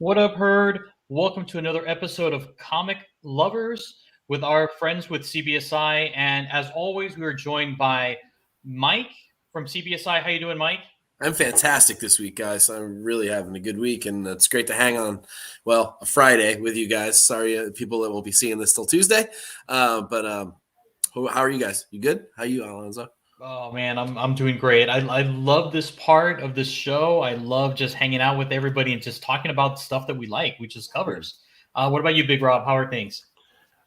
What up, Herd? Welcome to another episode of Comic Lovers with our friends with CBSI. And as always, we are joined by Mike from CBSI. How you doing, Mike? I'm fantastic this week, guys. I'm really having a good week, and it's great to hang on, a Friday with you guys. Sorry, people that will be seeing this till Tuesday. How are you guys? You good? How are you, Alonzo? Oh man, I'm doing great. I love this part of this show. I love just hanging out with everybody and just talking about stuff that we like, which is covers. What about you, Big Rob? How are things?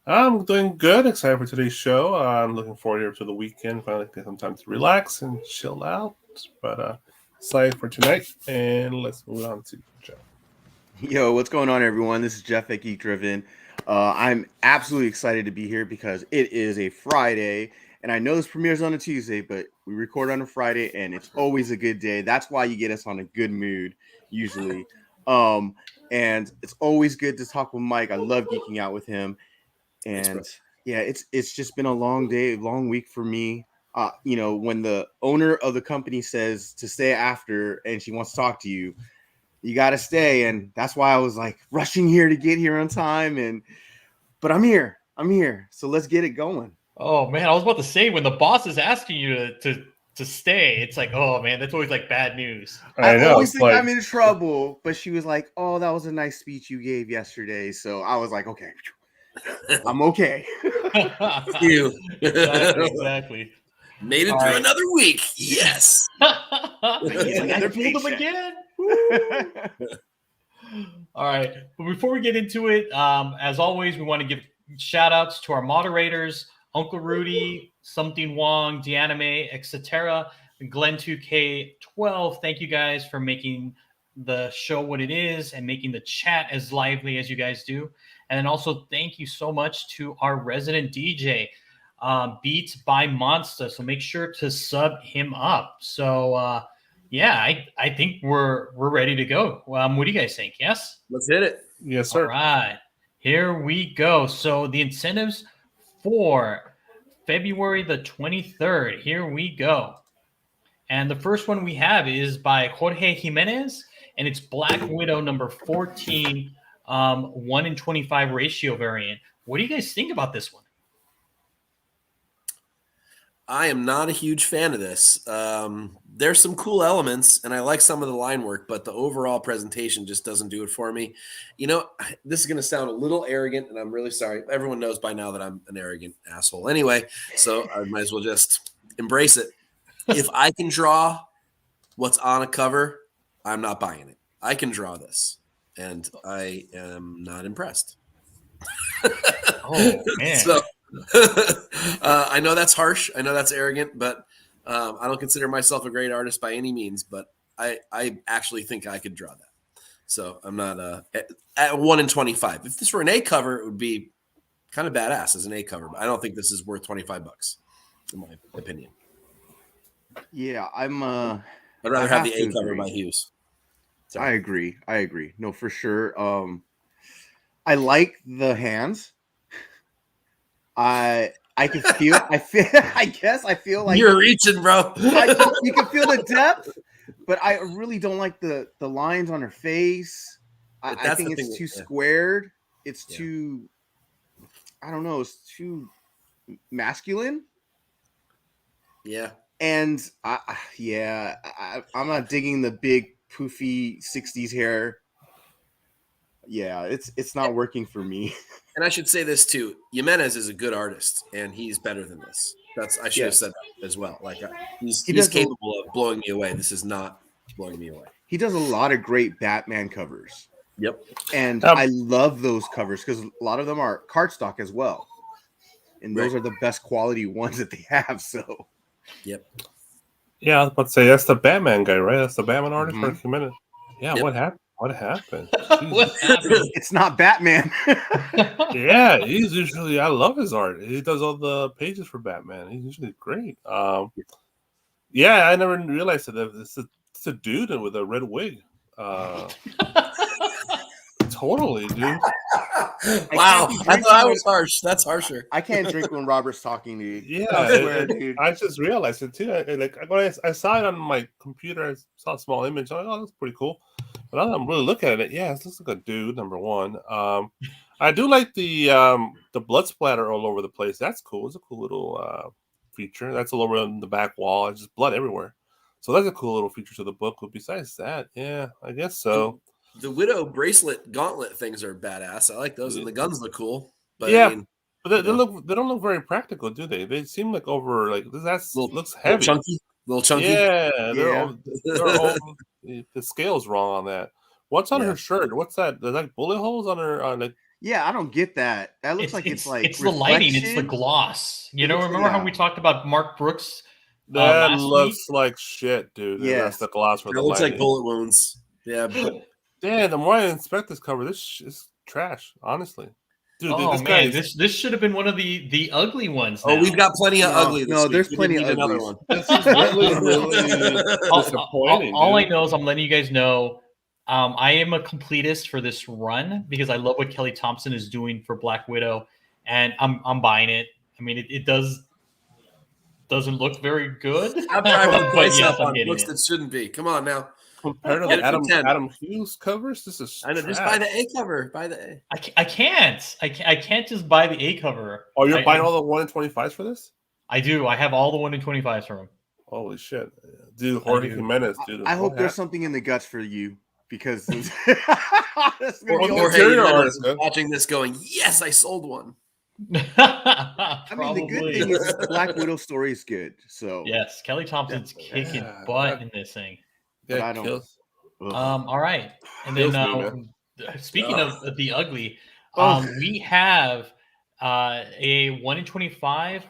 I'm doing good. Excited for today's show. I'm looking forward here to the weekend. Finally get some time to relax and chill out. But excited for tonight. And let's move on to Jeff. Yo, what's going on, everyone? This is Jeff at Geek Driven. I'm absolutely excited to be here because it is a Friday. And I know this premieres on a Tuesday, but we record on a Friday, and it's always a good day. That's why you get us on a good mood, usually. And it's always good to talk with Mike. I love geeking out with him. And yeah, it's just been a long day, long week for me. When the owner of the company says to stay after and she wants to talk to you, you got to stay. And that's why I was like rushing here to get here on time. But I'm here. So let's get it going. Oh man, I was about to say when the boss is asking you to stay, it's like, oh man, that's always like bad news. I always think I'm in trouble, but she was like, "Oh, that was a nice speech you gave yesterday." So I was like, "Okay, I'm okay." You exactly. Made it through another week. Yes. I fooled them again. All right, but before we get into it, as always, we want to give shout outs to our moderators. Uncle Rudy, Something Wong, Deanime, etc., Glenn2K12. Thank you guys for making the show what it is and making the chat as lively as you guys do. And then also thank you so much to our resident DJ, Beats by Monster. So make sure to sub him up. So I think we're ready to go. What do you guys think? Yes? Let's hit it. Yes, sir. All right. Here we go. So the incentives for February the 23rd. Here we go. And the first one we have is by Jorge Jimenez, and it's Black Widow number 14, 1:25 ratio variant. What do you guys think about this one? I am not a huge fan of this. There's some cool elements, and I like some of the line work, but the overall presentation just doesn't do it for me. You know, this is going to sound a little arrogant, and I'm really sorry. Everyone knows by now that I'm an arrogant asshole anyway, so I might as well just embrace it. If I can draw what's on a cover, I'm not buying it. I can draw this, and I am not impressed. Oh, man. So, I know that's harsh. I know that's arrogant, but I don't consider myself a great artist by any means, but I actually think I could draw that. So I'm not at 1:25. If this were an A cover, it would be kind of badass as an A cover, but I don't think this is worth $25, in my opinion. Yeah, I'd rather have the A cover by Hughes. Sorry. I agree. No, for sure. I like the hands. I can feel. I guess I feel like you're reaching, bro. You can feel the depth, but I really don't like the lines on her face. I think it's too squared. It's too. I don't know. It's too masculine. Yeah. And I'm not digging the big poofy 60s hair. Yeah, it's not working for me. And I should say this too: Jimenez is a good artist, and he's better than this. I should have said that as well. Like he's capable of blowing me away. This is not blowing me away. He does a lot of great Batman covers. Yep. And I love those covers because a lot of them are cardstock as well, and those are the best quality ones that they have. So. Yep. Yeah, I was about to say that's the Batman guy, right? That's the Batman artist for Jimenez. Yeah. Yep. What happened? What happened? It's not Batman. Yeah, he's usually. I love his art. He does all the pages for Batman. He's usually great. Yeah, I never realized that it's a dude with a red wig. Totally, dude. Wow, I thought I was harsh. That's harsher. I can't drink when Robert's talking to you. Yeah, I swear, dude. I just realized it too. I saw it on my computer. I saw a small image. I'm like, oh, that's pretty cool. But now that I'm really looking at it, yeah, it looks like a dude. Number one, I do like the blood splatter all over the place. That's cool. It's a cool little feature. That's all over on the back wall. It's just blood everywhere. So that's a cool little feature to the book. But besides that, yeah, I guess so. The Widow bracelet gauntlet things are badass. I like those, and the guns look cool. But yeah, I mean, but they don't look very practical, do they? They seem like over like looks little heavy. Little chunky. Yeah, Yeah. they're all the scale's wrong on that. What's on Yeah. her shirt? What's that? There's like bullet holes on her on the Yeah, I don't get that. That looks like it's like the lighting, it's the reflection. gloss. You It know, looks- remember how yeah. we talked about Mark Brooks that last looks week? like shit, dude. Yes. That's the gloss for It the looks like lighting. bullet wounds. Yeah. Damn, the more I inspect this cover, this is trash, honestly. Dude, Oh this man, guy is this should have been one of the ugly ones. Oh, now. we've got plenty of ugly. This week. there's We plenty didn't of need another uglies. one. this is really disappointing. All I dude. know is I'm letting you guys know I am a completist for this run because I love what Kelly Thompson is doing for Black Widow, and I'm buying it. I mean, it doesn't look very good, I'm driving the but price yes, up I'm on getting books it. that shouldn't be. Come on now. Compared to Get the it for 10. Adam Hughes covers, this is I know. trash. Just buy the A cover. Buy the A. I can't just buy the A cover. Oh, you're buying I, all the 1 in 25s for this? I do. I have all the 1 in 25s from him. Holy shit, dude! Jorge do. Jimenez, dude. I hope what there's happened? something in the guts for you because that's Or gonna be Well, Jorge interior art Jimenez is good. watching this, going, "Yes, I sold one." I mean, the good thing is the Black Widow story is good. So Yes, Kelly Thompson's Definitely. kicking Yeah, butt that- in this thing. But Yeah, I don't- kills. ugh. All right, and then Kills me, speaking of the ugly, Oh. we have a 1 in 25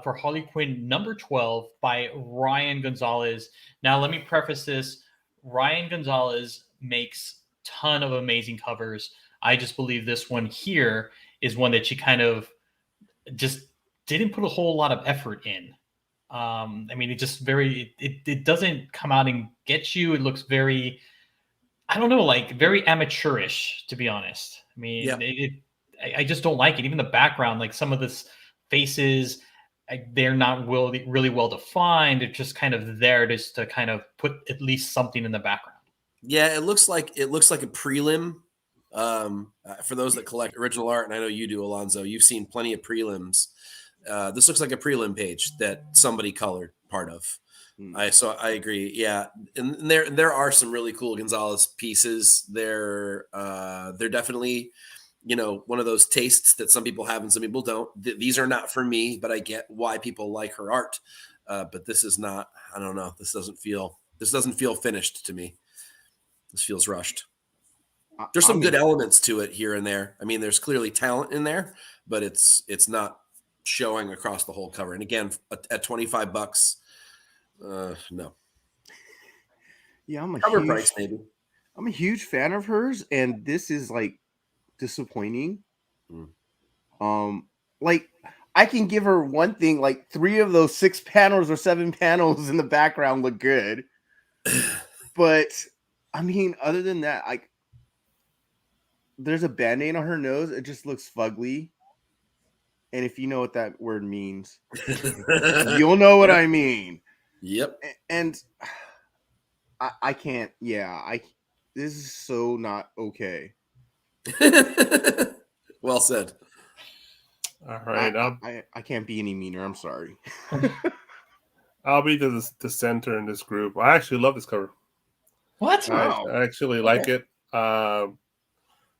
for Harley Quinn number 12 by Ryan Gonzalez. Now, let me preface this: Ryan Gonzalez makes ton of amazing covers. I just believe this one here is one that she kind of just didn't put a whole lot of effort in. I mean, it just it doesn't come out and get you. It looks very, I don't know, like very amateurish, to be honest. I mean, Yeah. I just don't like it. Even the background, like some of this faces, they're not really well defined. They're just kind of there just to kind of put at least something in the background. Yeah, it looks like a prelim. For those that collect original art, and I know you do, Alonzo, you've seen plenty of prelims. This looks like a prelim page that somebody colored part of. So I agree. Yeah, and there are some really cool Gonzalez pieces. They're definitely, one of those tastes that some people have and some people don't. These are not for me, but I get why people like her art. But this is not. I don't know. This doesn't feel finished to me. This feels rushed. There's some good elements to it here and there. I mean, there's clearly talent in there, but it's not showing across the whole cover. And again, at $25, no. Yeah, I'm a Cover huge price maybe. I'm a huge fan of hers, and this is like disappointing. Like I can give her one thing, like 3 of those 6 panels or 7 panels in the background look good. But I mean, other than that, like there's a band-aid on her nose, it just looks fugly. And if you know what that word means, you'll know what I mean. Yep. And I can't, this is so not okay. Well said. All right, I can't be any meaner. I'm sorry. I'll be the center in this group. I actually love this cover. What? I actually like it.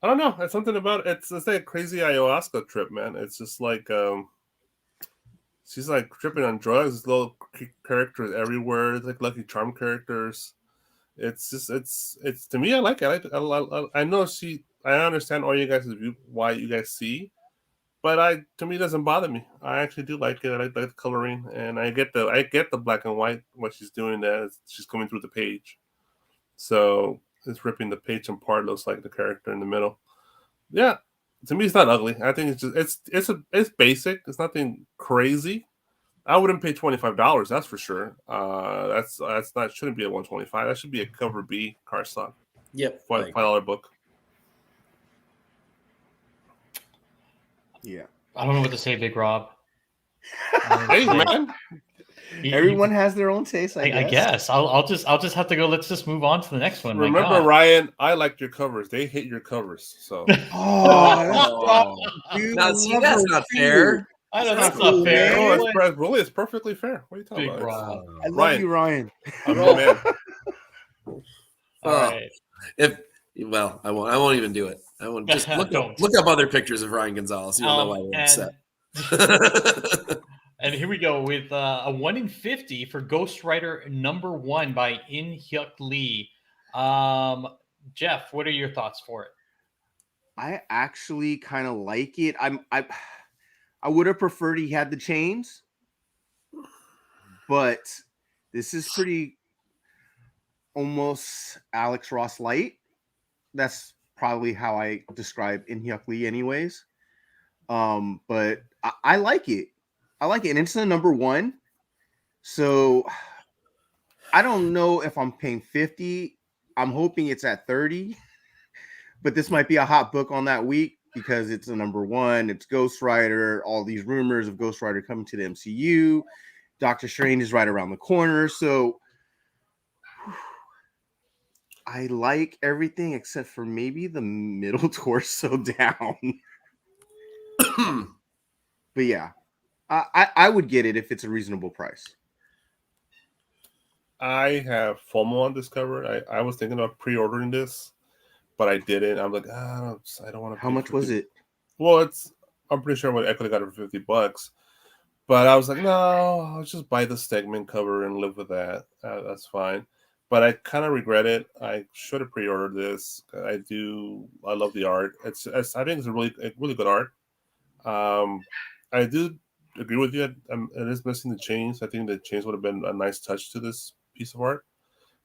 I don't know. It's something about it. It's like a crazy ayahuasca trip, man. It's just like she's like tripping on drugs. Little characters everywhere. It's like Lucky Charm characters. It's just it's to me. I like it. I know I understand all you guys why you guys see, but to me it doesn't bother me. I actually do like it. I like the coloring, and I get the black and white what she's doing. That she's coming through the page, so it's ripping the page apart. Looks like the character in the middle. Yeah, to me it's not ugly. I think it's just it's basic. It's nothing crazy. I wouldn't pay $25. That's for sure. That's not shouldn't be a 125. That should be a cover B cardstock. Yep. $5 book. Yeah. I don't know what to say, Big Rob. Hey man, Everyone has their own taste, I I guess. guess I'll just have to go. Let's just move on to the next one. My Remember, God. Ryan, I liked your covers. They hate your covers. So Oh, that's Oh. awesome, dude. Now, I see, love that's her not too. fair. I know That's that's not cool, fair. man. no, it's What? really it's perfectly fair. What are you talking Big about? bro. I love Ryan. you, Ryan. I'm your man. All Oh, right. I won't even do it. I won't just look Don't. up other pictures of Ryan Gonzalez. You'll know why we're upset. And here we go with a 1 in 50 for Ghost Rider #1 by In Hyuk Lee. Jeff, what are your thoughts for it? I actually kind of like it. I would have preferred he had the chains, but this is pretty almost Alex Ross light. That's probably how I describe In Hyuk Lee, anyways. But I like it. I like it, and it's the #1. So I don't know if I'm paying 50. I'm hoping it's at 30. But this might be a hot book on that week because it's a #1. It's Ghost Rider. All these rumors of Ghost Rider coming to the MCU. Doctor Strange is right around the corner. So I like everything except for maybe the middle torso down. But yeah, I would get it if it's a reasonable price. I have FOMO on this cover. I was thinking about pre-ordering this, but I didn't. I'm like, I don't want to. How much was it? Well, I'm pretty sure I could have got it for $50, but I was like, no, I'll just buy the segment cover and live with that. That's fine. But I kind of regret it. I should have pre-ordered this. I love the art. I think it's a really good art. I do agree with you. It is missing the chains. I think the chains would have been a nice touch to this piece of art.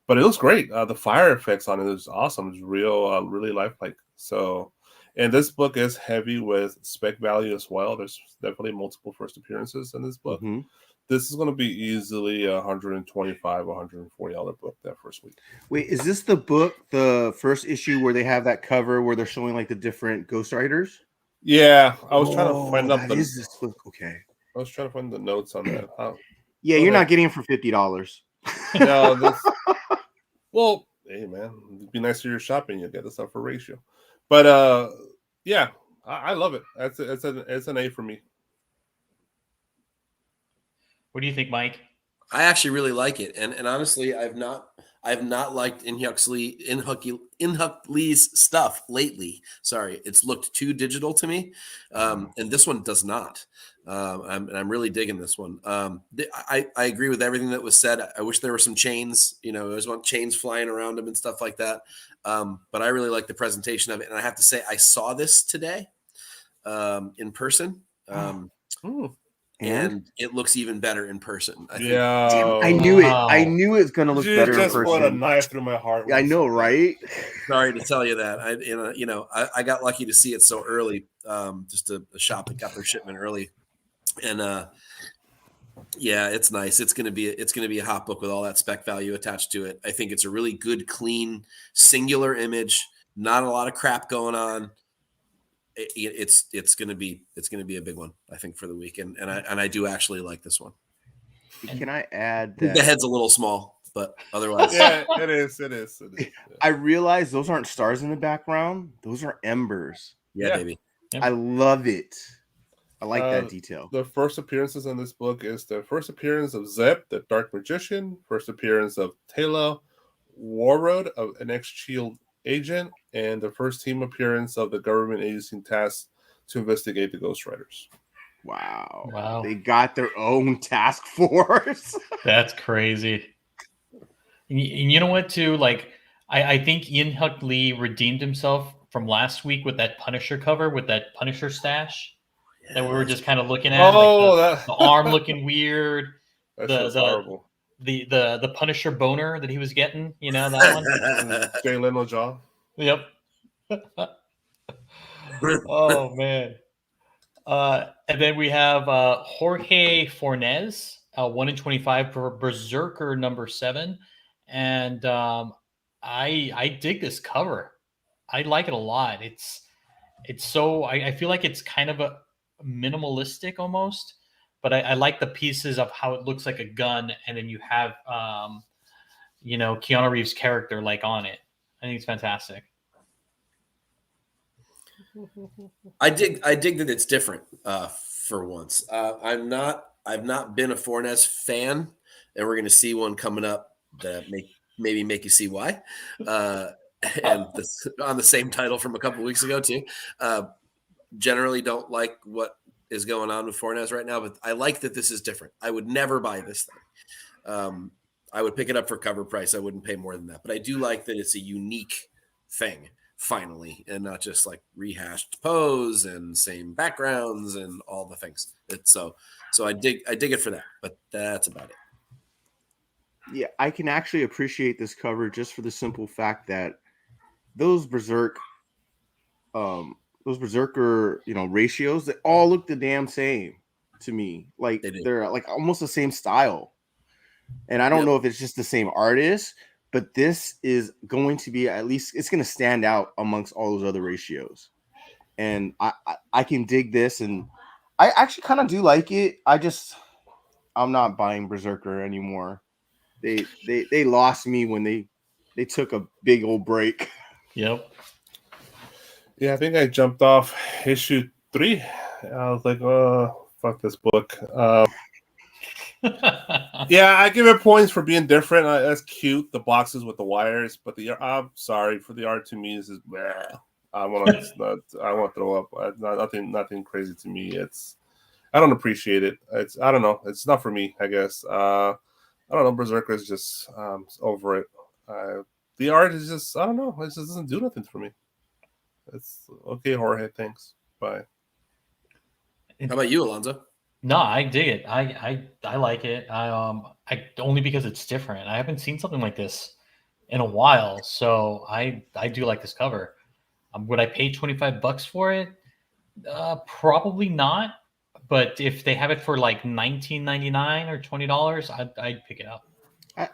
But it looks great. The fire effects on it is awesome. It's real, really lifelike. So, and this book is heavy with spec value as well. There's definitely multiple first appearances in this book. Mm-hmm. This is going to be easily $125, $140 book that first week. Wait, is this the book, the first issue where they have that cover where they're showing like the different Ghost Riders? Yeah, I was trying to find out is this book. Okay. I was trying to find the notes on that. Yeah, you're not getting it for $50. No, well, hey man, it'd be nice if you're shopping. You get this stuff for ratio, but yeah, I love it. It's an A for me. What do you think, Mike? I actually really like it, and honestly, I've not liked In Hyuk Lee's stuff lately. Sorry, it's looked too digital to me, and this one does not. I'm really digging this one. I agree with everything that was said. I wish there were some chains. I just want chains flying around him and stuff like that. But I really like the presentation of it, and I have to say, I saw this today in person. And it looks even better in person. I think. Yeah, I knew it. I knew it's gonna look better in just person. put a knife through my heart. I know, right? Sorry to tell you that. I got lucky to see it so early. Just a shop that got their shipment early, and yeah, it's nice. It's gonna be a hot book with all that spec value attached to it. I think it's a really good, clean, singular image. Not a lot of crap going on. It's gonna be a big one, I think, for the week, and I do actually like this one. Can I add that the head's a little small, but otherwise, yeah, it is. Yeah. I realize those aren't stars in the background; those are embers. yeah, baby. I love it. I like that detail. The first appearances in this book is the first appearance of Zeb, the Dark Magician, first appearance of Taylor Warroad, an ex-Shield agent, and the first team appearance of the government agency tasked to investigate the Ghost Riders. Wow. They got their own task force. That's crazy. And you know what, too? Like, I think In Hyuk Lee redeemed himself from last week with that Punisher cover, with that Punisher stash that we were just kind of looking at. The arm looking weird. That's horrible. The Punisher boner that he was getting, that one. Jay Leno jaw. Yep. Oh man. And then we have Jorge Fornes, 1 in 25 for Berserker #7, and I dig this cover. I like it a lot. It's so I feel like it's kind of a minimalistic almost, but I like the pieces of how it looks like a gun, and then you have Keanu Reeves' character like on it. I think it's fantastic. I dig that it's different for once. I've not been a Fornes fan, and we're going to see one coming up that maybe make you see why. And on the same title from a couple weeks ago too. Generally don't like what is going on with Fornes right now, but I like that this is different. I would never buy this thing. I would pick it up for cover price. I wouldn't pay more than that, but I do like that it's a unique thing finally, and not just like rehashed pose and same backgrounds and all the things. It's so I dig it for that, but that's about it. Yeah, I can actually appreciate this cover just for the simple fact that those berserker, ratios, they all look the damn same to me. Like they're like almost the same style. And I don't know if it's just the same artist, but this is going to be, at least it's going to stand out amongst all those other ratios. And I can dig this, and I actually kind of do like it. I'm not buying Berserker anymore. They lost me when they took a big old break. Yep. Yeah, I think I jumped off issue 3. I was like, oh, fuck this book. Yeah, I give it points for being different. That's cute, the boxes with the wires, but I'm sorry for the art. To me, is bleh. I want to throw up. Nothing crazy to me. I don't appreciate it. I don't know. It's not for me, I guess. I don't know. Berserker is just over it. The art is just, I don't know. It just doesn't do nothing for me. It's okay, Jorge. Thanks. Bye. How about you, Alonzo? No, I dig it. I like it. I only because it's different. I haven't seen something like this in a while, so I do like this cover. Would I pay $25 for it? Probably not. But if they have it for like $19.99 or $20, I'd pick it up.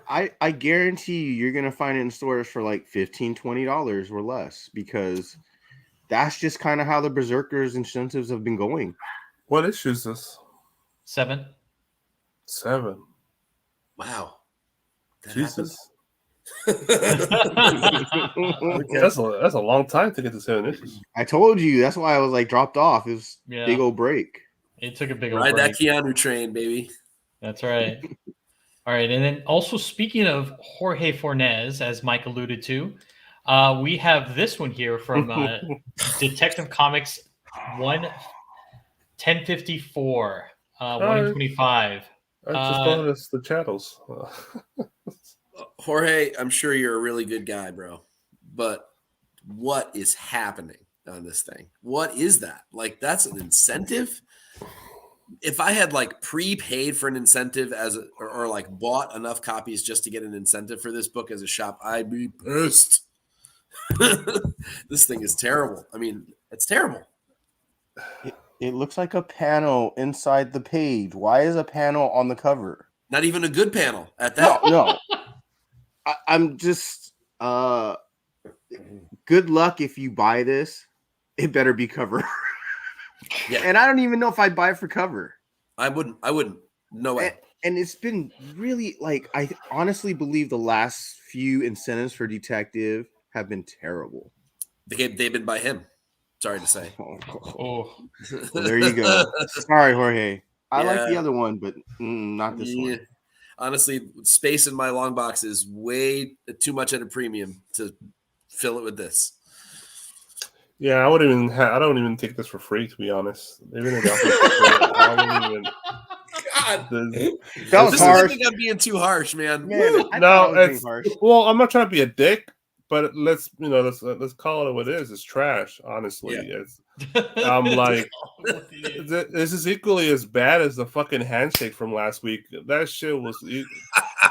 I guarantee you're gonna find it in stores for like $15-$20 or less, because that's just kind of how the Berserkers incentives have been going. What issue is this? 7. Wow. Jesus. Okay. That's a long time to get to 7 issues. I told you, that's why I was like dropped off. It was big old break. It took a big old break. Ride that Keanu train, baby. That's right. All right, and then also speaking of Jorge Fornes, as Mike alluded to, we have this one here from Detective Comics 1054, 125. I just noticed the chattels. Jorge, I'm sure you're a really good guy, bro. But what is happening on this thing? What is that? Like, that's an incentive? If I had like prepaid for an incentive or like bought enough copies just to get an incentive for this book as a shop, I'd be pissed. This thing is terrible. I mean, it's terrible. It looks like a panel inside the page. Why is a panel on the cover? Not even a good panel at that. No. I'm just good luck if you buy this. It better be cover. Yeah. And I don't even know if I'd buy it for cover. I wouldn't. No way. And it's been really, like, I honestly believe the last few incentives for Detective have been terrible. They've been by him. Sorry to say. Oh. Well, there you go. Sorry, Jorge. I like the other one, but not this one. Honestly, space in my long box is way too much at a premium to fill it with this. Yeah, I don't even take this for free, to be honest. Even if I wouldn't even. God, I think I'm being too harsh, man. No, it's harsh. Well, I'm not trying to be a dick, but let's call it what it is. It's trash, honestly. Yeah. I'm like, this is equally as bad as the fucking handshake from last week. That shit was.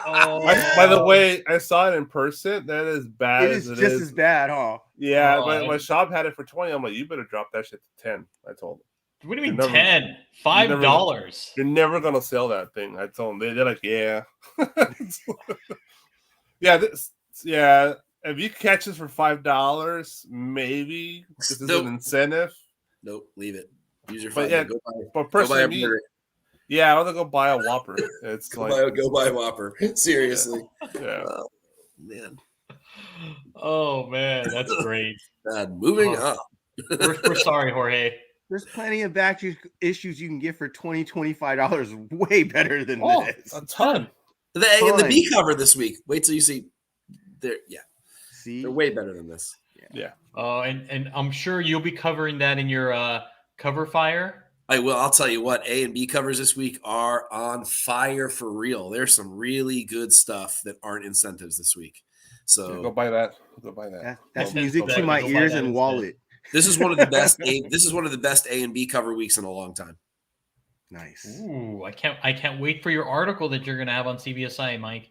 By the way, I saw it in person. That is bad. It is just as bad, huh? Yeah, my shop had it for $20. I'm like, you better drop that shit to $10. I told them. What do you mean $10? $5? You're never gonna sell that thing. I told them. They're like, yeah, yeah. If you catch this for $5, maybe this is an incentive. Nope, leave it. Use your $5. Yeah, but personally, Yeah, I want to go buy a Whopper. It's Go buy a Whopper. Seriously. yeah. Man. Oh man, that's great. Moving Oh, up. we're sorry, Jorge. There's plenty of back issues you can get for $20-$25 way better than Oh, this. a ton. The A and the B cover this week. Wait till you see. They're See, they're way better than this. Yeah. Oh, and I'm sure you'll be covering that in your cover fire. I will. I'll tell you what. A and B covers this week are on fire for real. There's some really good stuff that aren't incentives this week. So Yeah, go buy that. Go buy that. that's Go music buy to that. my Go buy ears that and instead. wallet. this is one of the best. This is one of the best A and B cover weeks in a long time. Nice. Ooh, I can't wait for your article that you're gonna have on CBSI, Mike.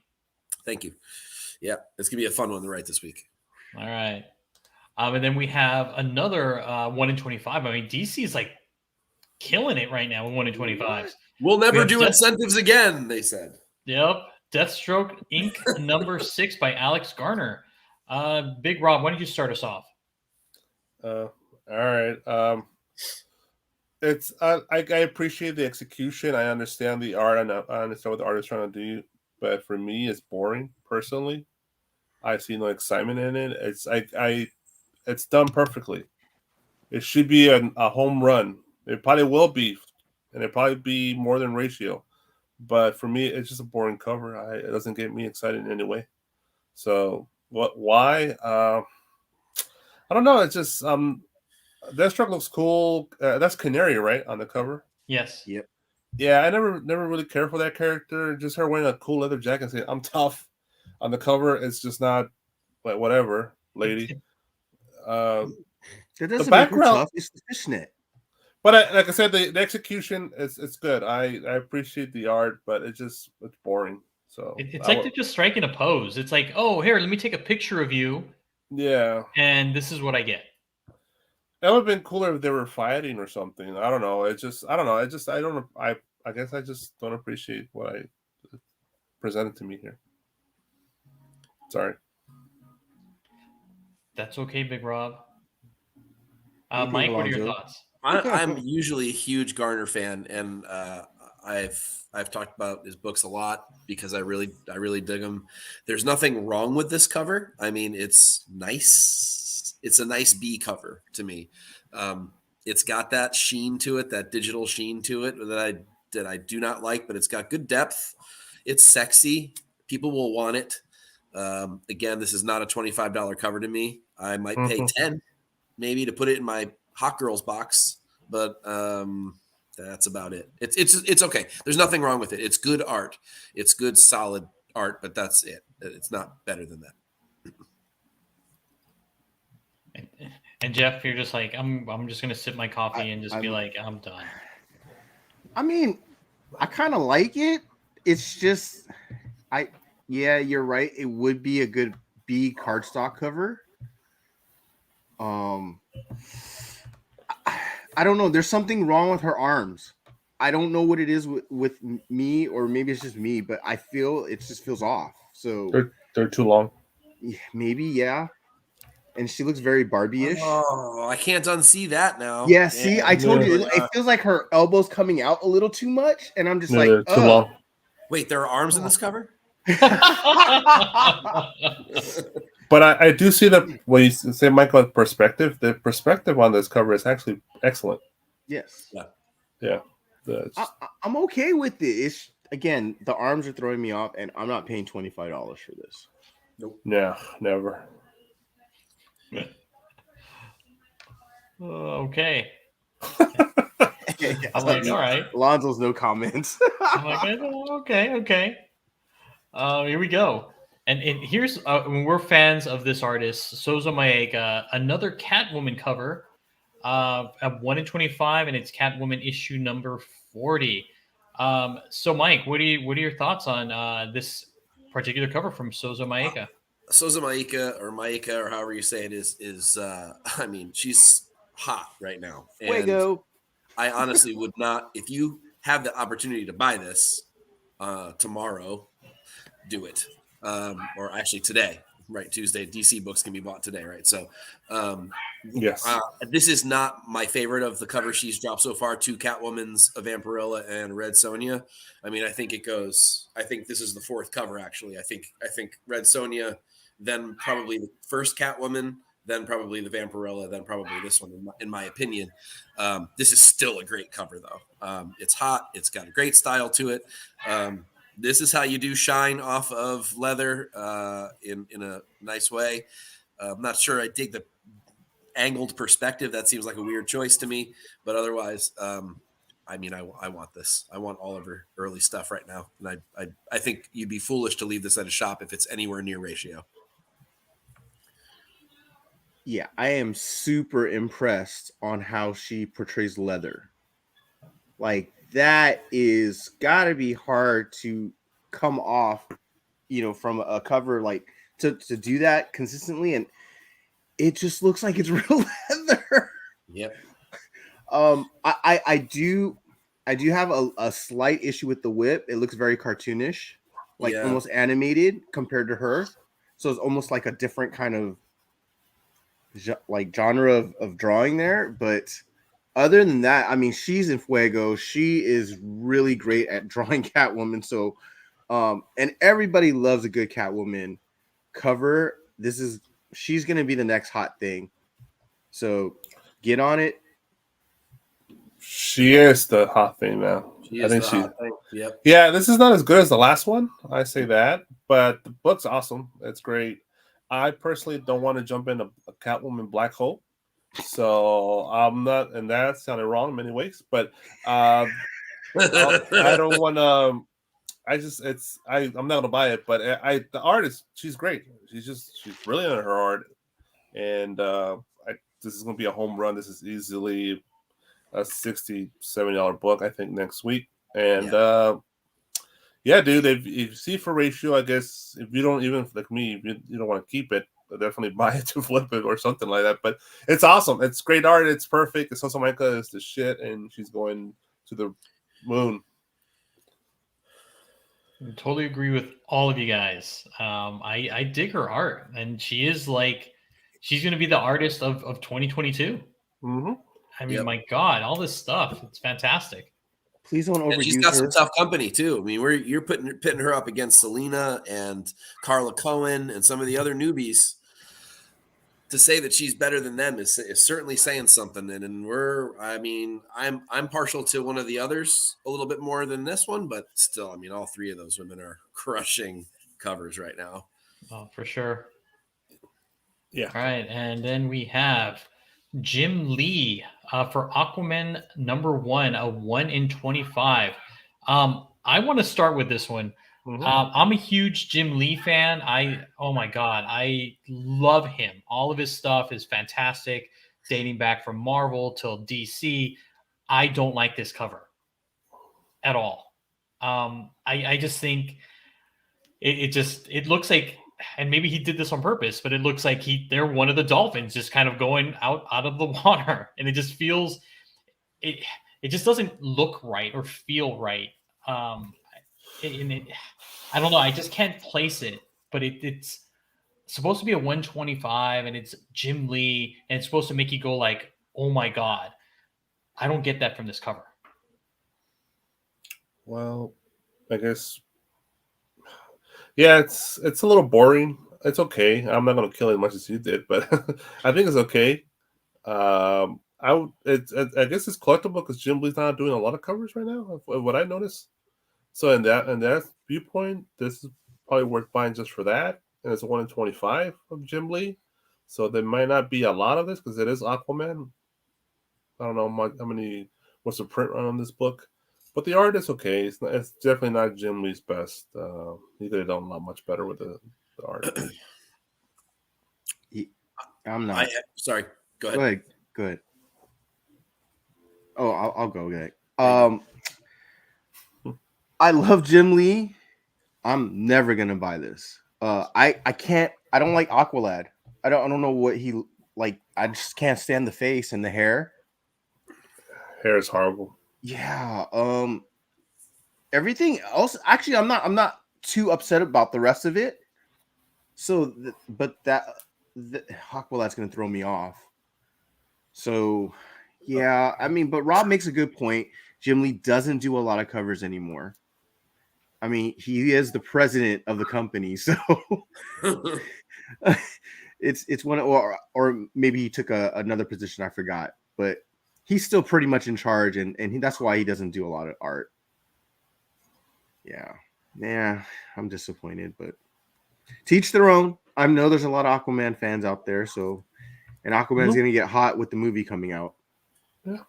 Thank you. Yeah, it's gonna be a fun one to write this week. All right. And then we have another 1 in 25. I mean, DC is like killing it right now with 1 in 25s. We'll never We have do incentives again, they said. Yep. Deathstroke Inc. number 6 by Alex Garner. Big Rob, why don't you start us off? All right. It's I appreciate the execution. I understand the art, and I understand what the artist is trying to do. But for me, it's boring. Personally, I see no excitement in it. It's done perfectly. It should be a home run. It probably will be, and it probably be more than ratio. But for me, it's just a boring cover. It doesn't get me excited in any way. So what? Why? I don't know. It's just Deathstroke looks cool. That's Canary, right, on the cover? Yes. Yep. Yeah, I never really cared for that character. Just her wearing a cool leather jacket and saying, "I'm tough." On the cover, it's just not like whatever, lady. That doesn't The make her background- tough. It's the fishnet. But like I said, the execution it's good. I appreciate the art, but it's boring. So It's like they're just striking a pose. It's like, oh, here, let me take a picture of you, yeah. and this is what I get. That would have been cooler if they were fighting or something. I don't know. I don't know. I guess I just don't appreciate what I presented to me here. Sorry. That's okay, Big Rob. think, Mike, what are your Alonzo? thoughts? I'm usually a huge Garner fan, and I've talked about his books a lot because I really dig them. There's nothing wrong with this cover. I mean, it's nice. It's a nice B cover to me. It's got that sheen to it, that digital sheen to it that I do not like, but it's got good depth. It's sexy. People will want it. Again, this is not a $25 cover to me. I might pay 10 maybe to put it in my Hot Girls box, but that's about it. It's okay. There's nothing wrong with it. It's good art. It's good, solid art, but that's it. It's not better than that. And Jeff, you're just like, I'm just gonna sip my coffee and just be like, I'm done. I mean, I kind of like it. It's just, yeah, you're right. It would be a good B cardstock cover. I don't know. There's something wrong with her arms. I don't know what it is with me, or maybe it's just me, but I feel it just feels off. So They're too long. maybe, yeah. And she looks very Barbie-ish. Oh, I can't unsee that now. Yeah, see, I told you, Yeah. it feels like her elbow's coming out a little too much, and I'm just No, like, they're too long. Wait, there are arms in this cover? But I do see that when you say Michael perspective, the perspective on this cover is actually excellent. Yes. Yeah. I'm okay with it. It's again, the arms are throwing me off, and I'm not paying $25 for this. Nope. Yeah, never. Okay. I'm like, all right. Alonzo's no comments. I'm like, okay. Here we go. And here's we're fans of this artist, Sozo Maega, another Catwoman cover at 1 in 25, and it's Catwoman issue number 40. So Mike, what are your thoughts on this particular cover from Sozo Maega? Sozo Maika, or however you say it, is I mean, she's hot right now. And Fuego. I honestly would not, if you have the opportunity to buy this tomorrow, do it. Or actually today. right, Tuesday. DC books can be bought today, right? So, Yes. this is not my favorite of the covers she's dropped so far. 2 Catwomans, a Vampirella, and Red Sonja. I mean, I think this is the 4th cover. Actually, I think Red Sonja, then probably the first Catwoman, then probably the Vampirella, then probably this one. In my opinion, this is still a great cover though. It's hot. It's got a great style to it. This is how you do shine off of leather in a nice way. I'm not sure I dig the angled perspective. That seems like a weird choice to me, but otherwise, I mean, I want this. I want all of her early stuff right now, and I think you'd be foolish to leave this at a shop if it's anywhere near ratio. Yeah, I am super impressed on how she portrays leather. Like, that is gotta be hard to come off, from a cover, like to do that consistently, and it just looks like it's real leather. Yep. I do have a slight issue with the whip. It looks very cartoonish, like almost animated compared to her. So it's almost like a different kind of like genre of drawing there. But other than that, I mean, she's in fuego. She is really great at drawing Catwoman. So, and everybody loves a good Catwoman cover. She's going to be the next hot thing. So get on it. She is the hot thing now. I think hot thing. Yep. Yeah, this is not as good as the last one. I say that, but the book's awesome. It's great. I personally don't want to jump into a Catwoman Black Hole, so I'm not. And that sounded wrong in many ways, but I don't want to. I'm not gonna buy it, but the artist, she's great. She's really into her art, and this is gonna be a home run. This is easily a $60-$70 book, I think, next week. And yeah, dude, if you see for ratio, I guess if you don't, even like me, if you don't want to keep it, definitely buy it to flip it or something like that. But it's awesome. It's great art. It's perfect. It's also Micah is the shit, and she's going to the moon. I totally agree with all of you guys. I dig her art, and she's going to be the artist of 2022. Mm-hmm. I mean, my God, all this stuff. It's fantastic. Please don't overuse her. She's got some tough company too. I mean, you're pitting her up against Selena and Carla Cohen and some of the other newbies. To say that she's better than them is certainly saying something. And I'm partial to one of the others a little bit more than this one, but still, I mean, all 3 of those women are crushing covers right now. Oh, for sure. Yeah. All right, and then we have Jim Lee for Aquaman #1, a 1 in 25. I want to start with this one. Mm-hmm. I'm a huge Jim Lee fan. Oh my God, I love him. All of his stuff is fantastic, dating back from Marvel till DC. I don't like this cover at all. I just think it looks like, and maybe he did this on purpose, but it looks like they're one of the dolphins just kind of going out of the water, and it just feels it just doesn't look right or feel right. I don't know. I just can't place it, but it's supposed to be a 125, and it's Jim Lee, and it's supposed to make you go like, "Oh my God!" I don't get that from this cover. Well, I guess, yeah, it's a little boring. It's okay. I'm not gonna kill it as much as you did, but I think it's okay. I guess it's collectible because Jim Lee's not doing a lot of covers right now, of what I noticed. So in that viewpoint, this is probably worth buying just for that. And it's a 1 in 25 of Jim Lee. So there might not be a lot of this because it is Aquaman. I don't know what's the print run on this book. But the art is okay. It's definitely not Jim Lee's best. He could have done a lot much better with the art. I'm not. Sorry. Go ahead. Go ahead. Oh, I'll go. Okay. I love Jim Lee. I'm never gonna buy this. I can't. I don't like Aqualad. I don't know what he like. I just can't stand the face and the hair. Hair is horrible. Yeah. Everything else. Actually, I'm not too upset about the rest of it. So, but that's going to throw me off. So, yeah, I mean, but Rob makes a good point. Jim Lee doesn't do a lot of covers anymore. I mean, he is the president of the company, so it's one, or maybe he took another position, I forgot, but he's still pretty much in charge, and that's why he doesn't do a lot of art. Yeah, I'm disappointed, but teach their own. I know there's a lot of Aquaman fans out there, so, and Aquaman's gonna get hot with the movie coming out. Yeah.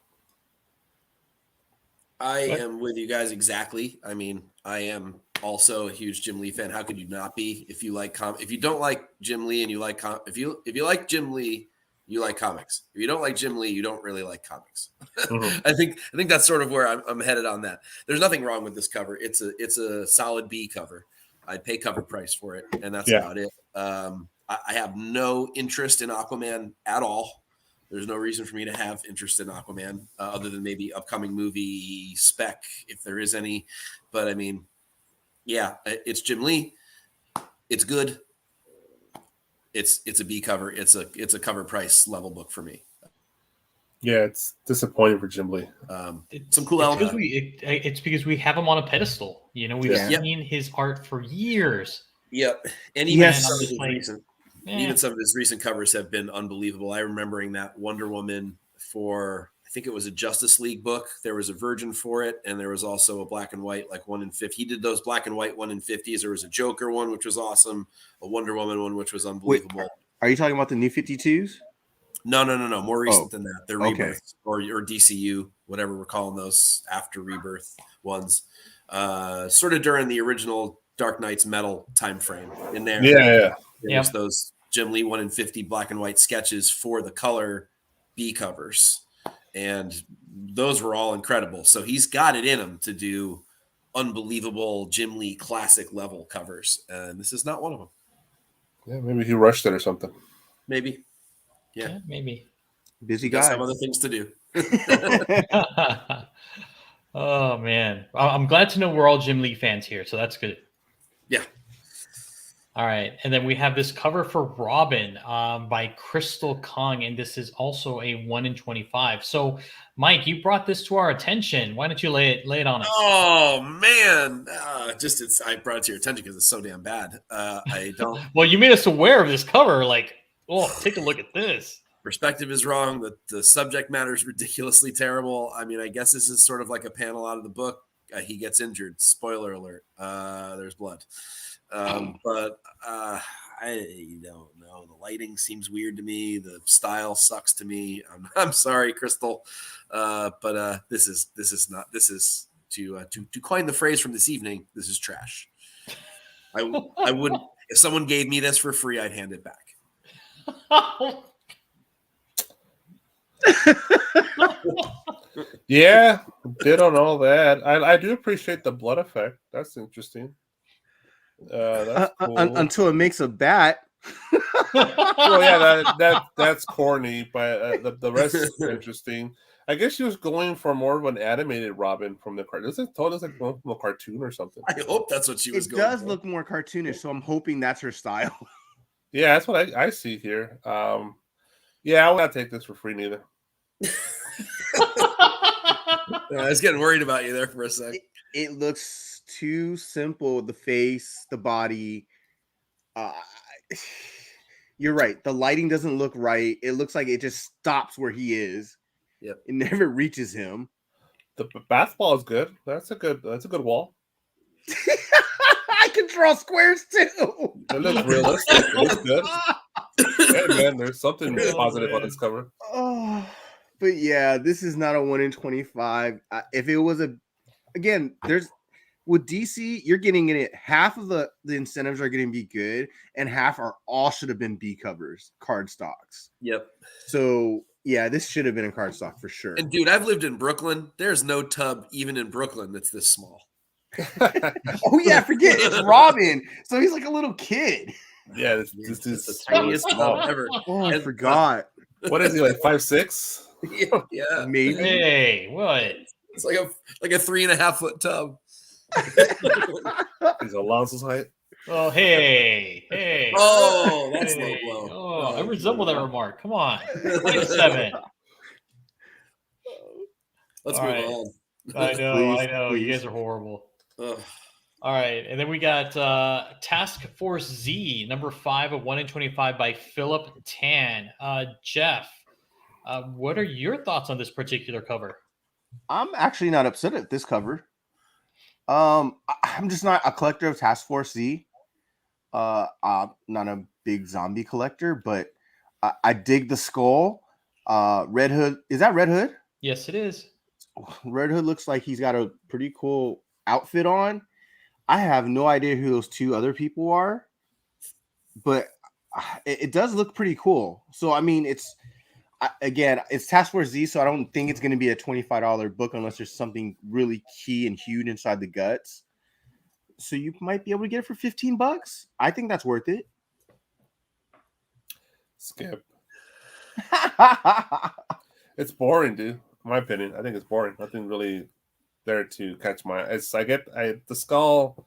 I am with you guys exactly. I mean, I am also a huge Jim Lee fan. How could you not be? If you like if you don't like Jim Lee and you like if you like Jim Lee, you like comics. If you don't like Jim Lee, you don't really like comics. Mm-hmm. I think that's sort of where I'm headed on that. There's nothing wrong with this cover. It's a solid B cover. I'd pay cover price for it, and that's about it. I have no interest in Aquaman at all. There's no reason for me to have interest in Aquaman other than maybe upcoming movie spec, if there is any. But I mean, yeah, it's Jim Lee. It's good. It's a B cover. It's a cover price level book for me. Yeah, it's disappointing for Jim Lee. Some cool elements. It's because we have him on a pedestal. You know, we've seen his art for years. Yep, and even some of his recent covers have been unbelievable. I remembering that Wonder Woman for, I think it was a Justice League book. There was a Virgin for it, and there was also a black and white, like 1 in 50. He did those black and white 1 in 50s. There was a Joker one, which was awesome. A Wonder Woman one, which was unbelievable. Wait, are you talking about the New 52s? No. More recent than that. They're Rebirth or DCU, whatever we're calling those after Rebirth ones. Sort of during the original Dark Knight's Metal time frame in there. Yeah. There's those Jim Lee 1 in 50 black and white sketches for the color B covers. And those were all incredible. So he's got it in him to do unbelievable Jim Lee classic level covers. And this is not one of them. Yeah, maybe he rushed it or something. Maybe. Yeah, maybe. Busy guy. Have other things to do. Oh, man. I'm glad to know we're all Jim Lee fans here. So that's good. Yeah. All right. And then we have this cover for Robin by Crystal Kong. And this is also a 1 in 25. So, Mike, you brought this to our attention. Why don't you lay it on us? Oh, man. I brought it to your attention because it's so damn bad. I don't. Well, you made us aware of this cover. Like, take a look at this. Perspective is wrong. The subject matter is ridiculously terrible. I mean, I guess this is sort of like a panel out of the book. He gets injured. Spoiler alert. There's blood. But I don't know. The lighting seems weird to me. The style sucks to me. I'm sorry, Crystal. But this is to coin the phrase from this evening. This is trash. I wouldn't. If someone gave me this for free, I'd hand it back. Yeah, bit on all that. I do appreciate the blood effect. That's interesting. That's cool. Until it makes a bat. Well, yeah, that's corny, but the rest is interesting. I guess she was going for more of an animated Robin from the cartoon. Does it told us like from a cartoon or something? I hope that's what she was going for. It does look more cartoonish, so I'm hoping that's her style. Yeah, that's what I see here. Yeah, I would not take this for free neither. I was getting worried about you there for a sec. It looks too simple. The face, the body. You're right. The lighting doesn't look right. It looks like it just stops where he is. Yep. It never reaches him. The bath ball is good. That's a good wall. I can draw squares too. It looks realistic. It looks good. Hey man, there's something positive on this cover. Oh, but yeah, this is not a 1 in 25. If it was there's with DC, you're getting in it. Half of the incentives are going to be good, and half are all should have been B covers, card stocks. Yep. So yeah, this should have been a card stock for sure. And dude, I've lived in Brooklyn. There's no tub even in Brooklyn that's this small. Oh yeah, forget it's Robin. So he's like a little kid. Yeah, this is the tiniest tub ever. Oh, I forgot. What is he, like 5'6"? Yeah, maybe. Hey, what? It's like a 3.5 foot tub. He's Alonso's height. Oh, hey. Oh, that's low Hey. blow. Oh, I resemble that remark. Come on. 27. Let's All move right. on. I Please, know. You please. guys are horrible. Ugh. All right. And then we got Task Force Z, number 5 of 1 in 25 by Philip Tan. Jeff, what are your thoughts on this particular cover? I'm actually not upset at this cover. I'm just not a collector of Task Force Z. I'm not a big zombie collector, but I dig the skull. Red Hood, is that Red Hood? Yes, it is. Red Hood looks like he's got a pretty cool outfit on. I have no idea who those two other people are, but it does look pretty cool. So I mean, again, it's Task Force Z, so I don't think it's going to be a $25 book unless there's something really key and huge inside the guts. So you might be able to get it for $15. I think that's worth it. Skip. It's boring, dude. In my opinion, I think it's boring. Nothing really there to catch my. The skull.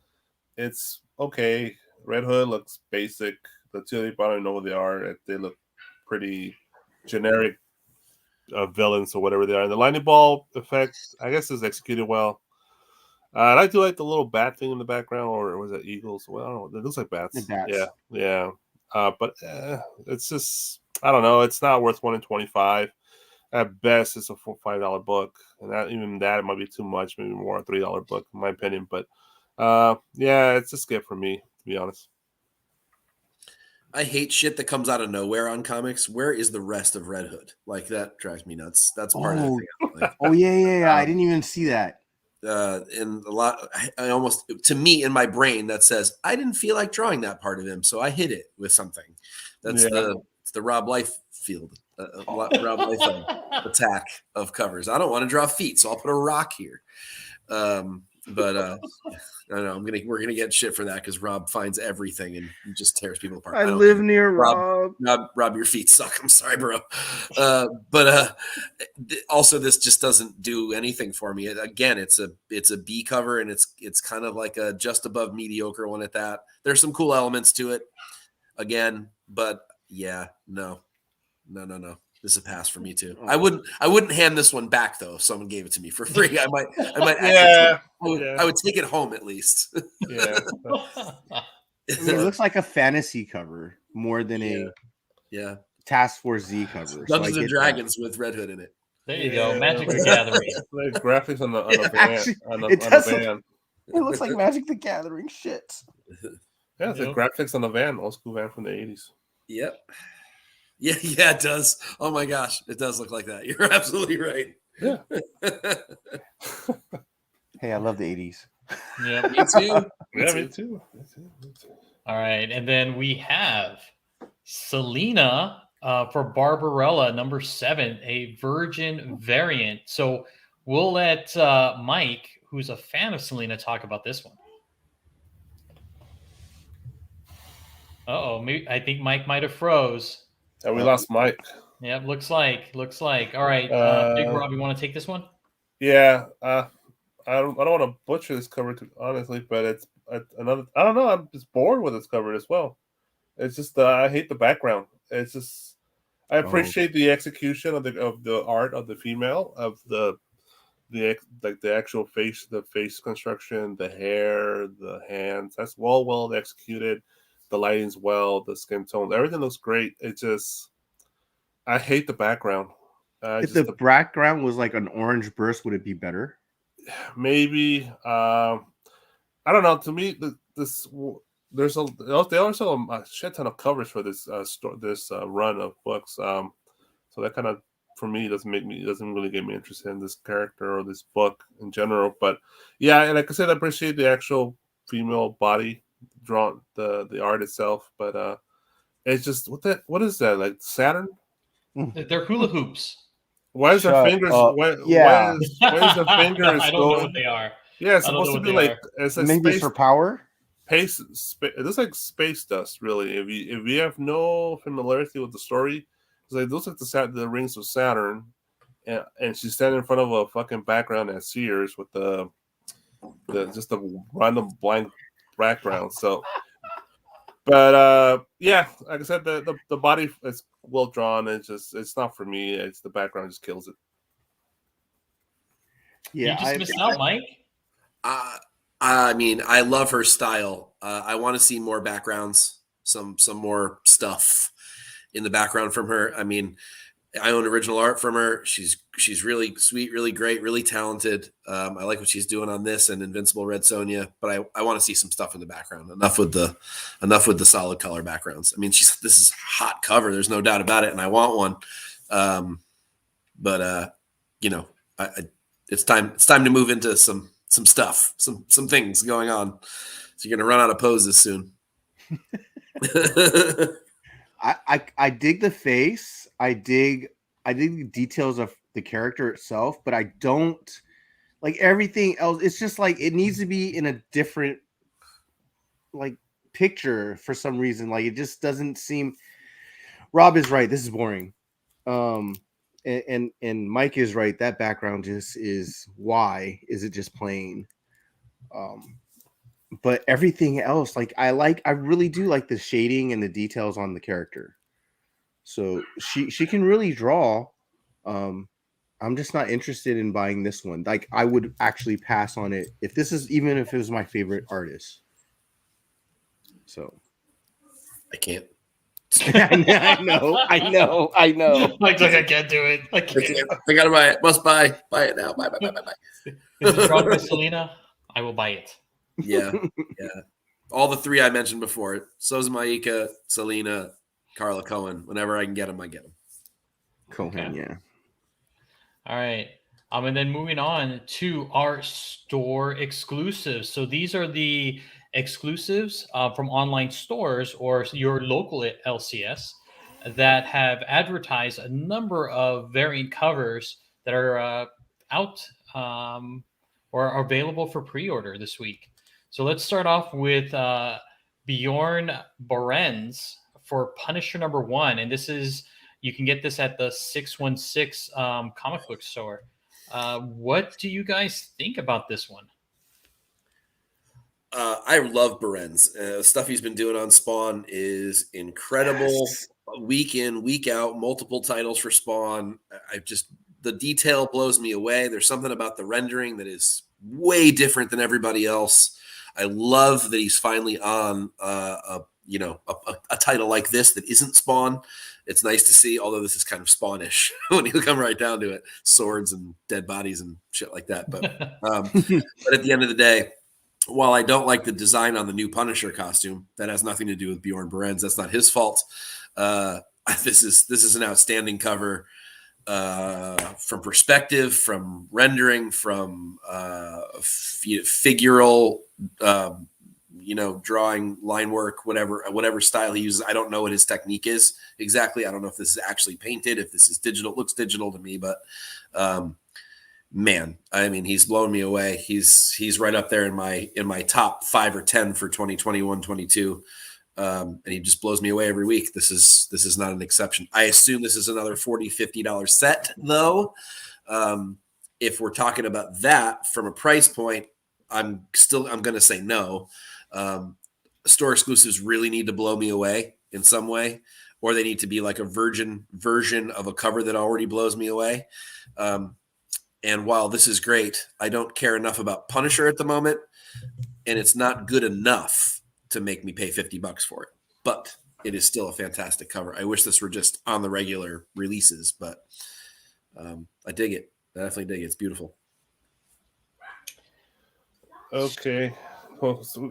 It's okay. Red Hood looks basic. The two people, I don't know what they are. They look pretty generic villains or whatever they are. And the lightning ball effect, I guess, is executed well. And I do like the little bat thing in the background, or was it eagles? Well, I don't know. It looks like bats. Yeah. But it's just, I don't know. It's not worth 1 in 25. At best, it's a $5 book, and even that it might be too much. Maybe more a $3 book, in my opinion. But yeah, it's a skip for me, to be honest. I hate shit that comes out of nowhere on comics. Where is the rest of Red Hood? Like, that drives me nuts. That's part of the thing. I don't like. Oh yeah. I didn't even see that. And a lot, I almost, to me, in my brain, that says I didn't feel like drawing that part of him, so I hit it with something. That's it's the Rob Liefeld Rob Liefeld attack of covers. I don't want to draw feet, so I'll put a rock here. But I don't know. We're gonna get shit for that because Rob finds everything and just tears people apart. I live near Rob. Rob, your feet suck. I'm sorry, bro. But also, this just doesn't do anything for me. Again, it's a B cover, and it's kind of like a just above mediocre one at that. There's some cool elements to it, again, but yeah, no. This is a pass for me too. I wouldn't hand this one back though if someone gave it to me for free. I might I would take it home at least. Yeah. I mean, it looks like a fantasy cover more than a Task Force Z cover. Dungeons and Dragons with Red Hood in it. There you go. Magic the Gathering. The graphics on the van. It looks like Magic the Gathering shit. Yeah, it's the graphics on the van, old school van from the 80s. Yep. Yeah, it does. Oh my gosh, it does look like that. You're absolutely right. Yeah. Hey, I love the 80s. Yeah, me too. Me too. All right, and then we have Selena for Barbarella, number 7, a Virgin variant. So we'll let Mike, who's a fan of Selena, talk about this one. Maybe I think Mike might have froze. And we lost Mike. Yeah, looks like. All right, Big Rob, you want to take this one? Yeah, I don't want to butcher this cover, honestly, but it's another. I don't know. I'm just bored with this cover as well. It's just I hate the background. It's just I appreciate the execution of the art of the female, of the actual face, the face construction, the hair, the hands. That's well executed. The lighting's well, the skin tone, everything looks great. It just, I hate the background. If the background was like an orange burst, would it be better? Maybe. I don't know. To me, there's also a shit ton of covers for this run of books. So that kind of, for me, doesn't really get me interested in this character or this book in general. But yeah, and like I said, I appreciate the actual female body drawn, the art itself, but it's just what is that, like Saturn? They're hula hoops. Why is their fingers why is their fingers I don't know what they are. Yeah, it's supposed to be like it's like maybe space, for power. It looks like space dust, really. If you have no familiarity with the story, it's like, it looks like the rings of Saturn, and she's standing in front of a fucking background at Sears with the just a random blank background. So But yeah, like I said, the body is well drawn. It's not for me. It's the background just kills it. You Yeah, just missed out, Mike. I mean, I love her style. I want to see more backgrounds, some more stuff in the background from her. I mean, I own original art from her. She's really sweet, really great, really talented. I like what she's doing on this and Invincible Red Sonja, but I want to see some stuff in the background. Enough with the solid color backgrounds. I mean, this is a hot cover. There's no doubt about it, and I want one. But you know, it's time to move into some stuff, some things going on. So you're gonna run out of poses soon. I dig the face. I dig the details of the character itself, but I don't like everything else. It's just like it needs to be in a different like picture for some reason. Like it just doesn't seem. Rob is right. This is boring. And Mike is right. That background just is. Why is it just plain? But everything else, like I really do like the shading and the details on the character. So she can really draw. I'm just not interested in buying this one. Like I would actually pass on it even if it was my favorite artist. So I can't. I know. Mike's like, I can't do it. I can't. I gotta buy it. Must buy. Buy it now. Buy. If it's drawn by Selena, I will buy it. Yeah. All the three I mentioned before. So's Maika, Selena, Carla Cohen. Whenever I can get them, I get them. Cohen, Okay. yeah. All right. And then moving on to our store exclusives. So these are the exclusives from online stores or your local LCS that have advertised a number of variant covers that are out or are available for pre-order this week. So let's start off with Bjorn Borens for Punisher #1. And this is, you can get this at the 616 comic book store. What do you guys think about this one? I love Berens. Stuff he's been doing on Spawn is incredible. Yes. Week in, week out, multiple titles for Spawn. The detail blows me away. There's something about the rendering that is way different than everybody else. I love that he's finally on a title like this that isn't Spawn. It's nice to see, although this is kind of Spawnish when you come right down to it, swords and dead bodies and shit like that. But but at the end of the day, while I don't like the design on the new Punisher costume, that has nothing to do with Bjorn Berens. That's not his fault. This is an outstanding cover from perspective, from rendering, from figural, drawing, line work, whatever style he uses. I don't know what his technique is exactly. I don't know if this is actually painted, if this is digital. It looks digital to me, but man, I mean, he's blown me away. He's right up there in my top 5 or 10 for 2021-22. And he just blows me away every week. This is not an exception. I assume this is another $40-$50 set though. If we're talking about that from a price point, I'm going to say no. Store exclusives really need to blow me away in some way, or they need to be like a virgin version of a cover that already blows me away. And while this is great, I don't care enough about Punisher at the moment, and it's not good enough to make me pay $50 for it. But it is still a fantastic cover. I wish this were just on the regular releases, but I dig it. I definitely dig it. It's beautiful. Okay. Well, so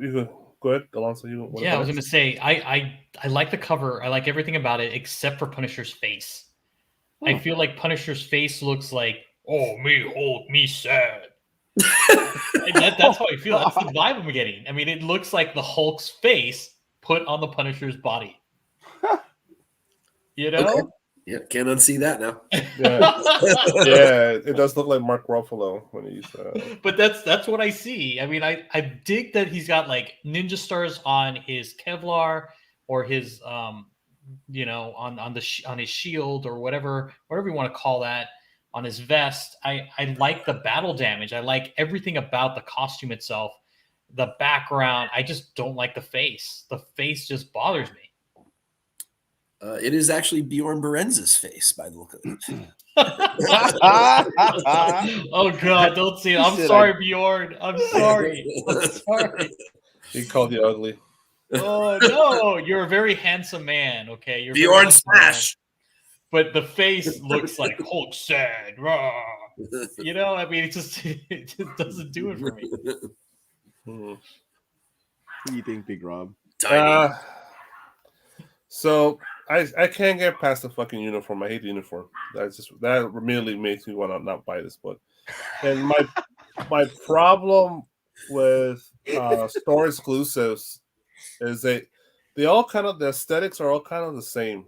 go ahead, Alonso. I was going to say, I like the cover. I like everything about it except for Punisher's face. I feel like Punisher's face looks like, oh, me old, me sad. That's how I feel. That's the vibe I'm getting. I mean, it looks like the Hulk's face put on the Punisher's body. You know? Okay. Yeah, can't unsee that now. Yeah, it does look like Mark Ruffalo when he's. But that's what I see. I mean, I dig that he's got like ninja stars on his Kevlar or his on his shield or whatever you want to call that, on his vest. I like the battle damage. I like everything about the costume itself. the background. I just don't like the face. The face just bothers me. It is actually Bjorn Berenz's face by the look of it. Oh God, don't see it. I'm sorry, Bjorn. I'm sorry. I'm sorry. He called you ugly. Oh no, you're a very handsome man. Okay, you're very Bjorn handsome man. Smash. But the face looks like Hulk said. Rah. You know, I mean, it just doesn't do it for me. Hmm. What do you think, Big Rob? So I can't get past the fucking uniform. I hate the uniform. That immediately makes me want to not buy this book. And my problem with store exclusives is they all kind of, the aesthetics are all kind of the same,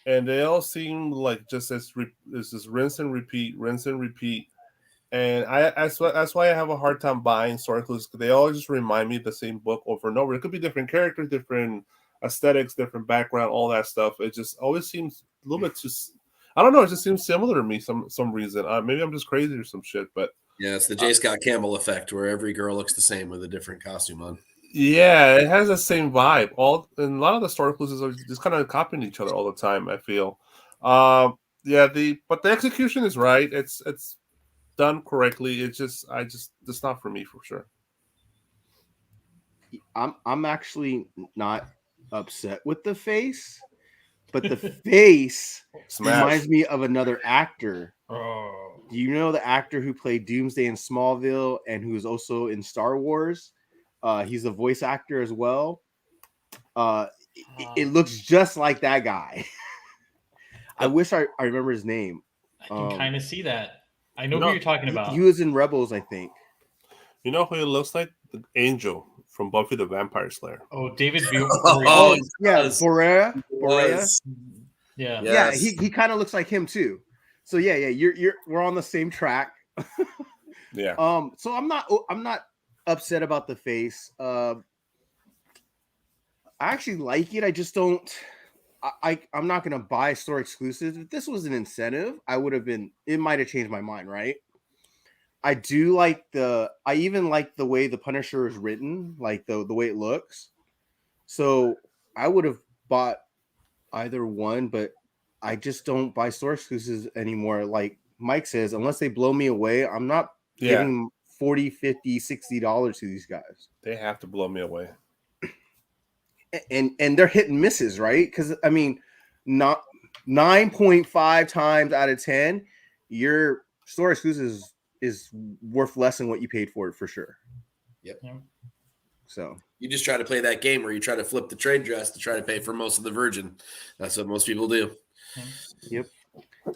and they all seem like just this rinse and repeat, and that's why I have a hard time buying store exclusives, because they all just remind me of the same book over and over. It could be different characters, different aesthetics, different background, all that stuff. It just always seems a little bit just, I don't know, it just seems similar to me some reason. Maybe I'm just crazy or some shit, but yeah, it's the J. Scott Campbell effect, where every girl looks the same with a different costume on. yeah, it has the same vibe. And a lot of the store exclusives are just kind of copying each other all the time, I feel. But the execution is right. It's done correctly. It's not for me for sure. I'm actually not upset with the face, but the face reminds me of another actor. Oh. Do you know the actor who played Doomsday in Smallville and who's also in Star Wars? He's a voice actor as well. It looks just like that guy. I wish I remember his name. I can kind of see that. I know who you're talking about. He was in Rebels, I think. You know who he looks like? The Angel from Buffy the Vampire Slayer. Oh, David Oh, yeah, Borea. Yeah. Yeah, he kind of looks like him too. So yeah, we're on the same track. Yeah. So I'm not upset about the face. I actually like it. I just don't. I'm not gonna buy store exclusives. If this was an incentive, I would have been. It might have changed my mind, right? I do like I even like the way the Punisher is written, like the way it looks. So I would have bought either one, but I just don't buy store exclusives anymore. Like Mike says, unless they blow me away, I'm not giving $40, $50, $60 to these guys. They have to blow me away. And they're hit and misses, right? Because I mean, not 9.5 times out of 10, your store exclusives is worth less than what you paid for it for sure. Yep. So you just try to play that game where you try to flip the trade dress to try to pay for most of the virgin. That's what most people do. Yep.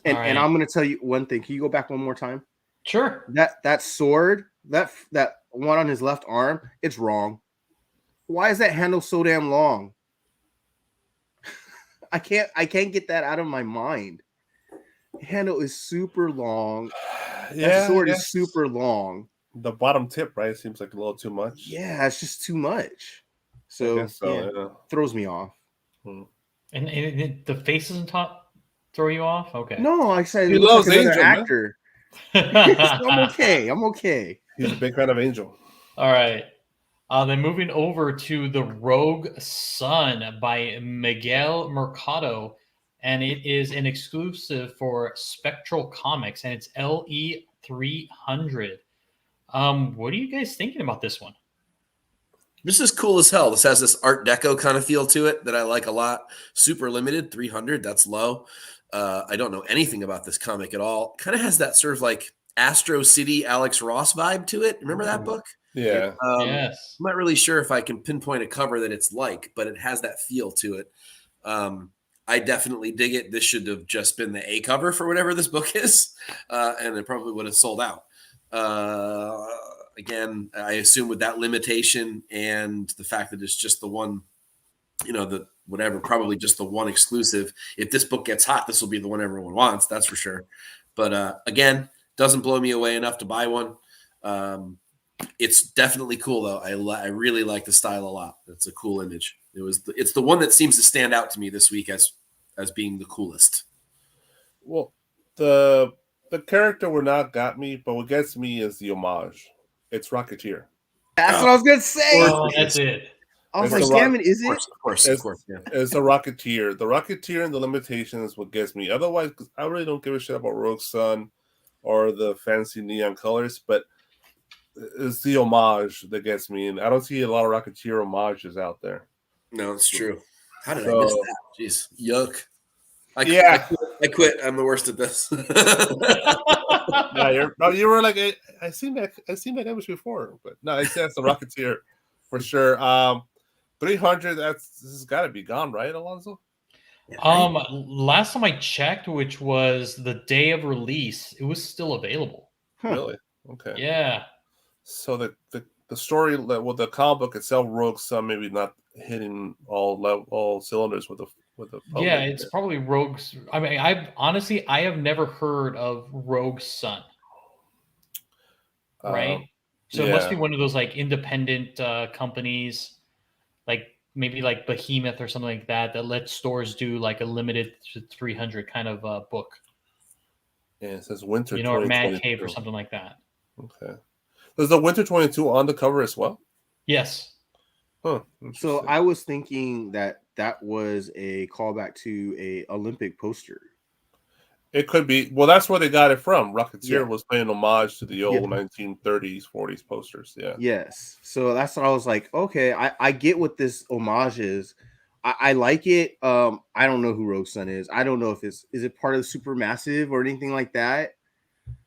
And I'm going to tell you one thing. Can you go back one more time? Sure. That sword, that one on his left arm, it's wrong. Why is that handle so damn long? I can't get that out of my mind. Handle is super long. That sword is super long. The bottom tip, right? It seems like a little too much. Yeah, it's just too much. So throws me off. And the face doesn't throw you off? Okay. No, I said he loves like Angel, actor. I'm okay. He's a big fan of Angel. All right. Then moving over to The Rogue Sun by Miguel Mercado, and it is an exclusive for Spectral Comics, and it's LE300. What are you guys thinking about this one? This is cool as hell. This has this Art Deco kind of feel to it that I like a lot. Super limited, 300. That's low. I don't know anything about this comic at all. Kind of has that sort of like Astro City Alex Ross vibe to it. Remember that book? Yeah. Yes. I'm not really sure if I can pinpoint a cover that it's like, but it has that feel to it. I definitely dig it. This should have just been the A cover for whatever this book is, and it probably would have sold out. Again, I assume with that limitation and the fact that it's just the one, probably just the one exclusive. If this book gets hot, this will be the one everyone wants. That's for sure. But again, doesn't blow me away enough to buy one. It's definitely cool though. I really like the style a lot. It's a cool image. It's the one that seems to stand out to me this week as being the coolest. Well, the character would not got me, but what gets me is the homage. It's Rocketeer. That's what I was gonna say. Oh, that's it. I was It's like, damn it, is Of it? course, of course. Yeah. It's the Rocketeer. The Rocketeer and the Limitation is what gets me. Otherwise, 'cause I really don't give a shit about Rogue Sun or the fancy neon colors, but it's the homage that gets me. And I don't see a lot of Rocketeer homages out there. No, it's true. How did I miss that? Jeez, yuck. I quit. I'm the worst at this. Yeah, you were like, I seen that image before, but no, that's the Rocketeer for sure. 300. This has got to be gone, right, Alonso? Last time I checked, which was the day of release, it was still available. Huh. Really? Okay. Yeah. So the story, well, the comic book itself, Rogue Sun, maybe not hitting all cylinders with the. Yeah, it's probably Rogue's. I mean, I have never heard of Rogue Sun. Right. So it must be one of those like independent companies, like maybe like Behemoth or something like that let stores do like a limited 300 kind of book. Yeah, it says Winter. Or Mad Cave or something like that. Okay. There's the Winter 22 on the cover as well? Yes. Huh. So I was thinking that was a callback to a Olympic poster. It could be. Well, that's where they got it from. Rocketeer was paying homage to the old 1930s, 40s posters. Yeah. Yes. So that's what I was like, okay, I get what this homage is. I like it. I don't know who Rogue Sun is. I don't know if is it part of Supermassive or anything like that.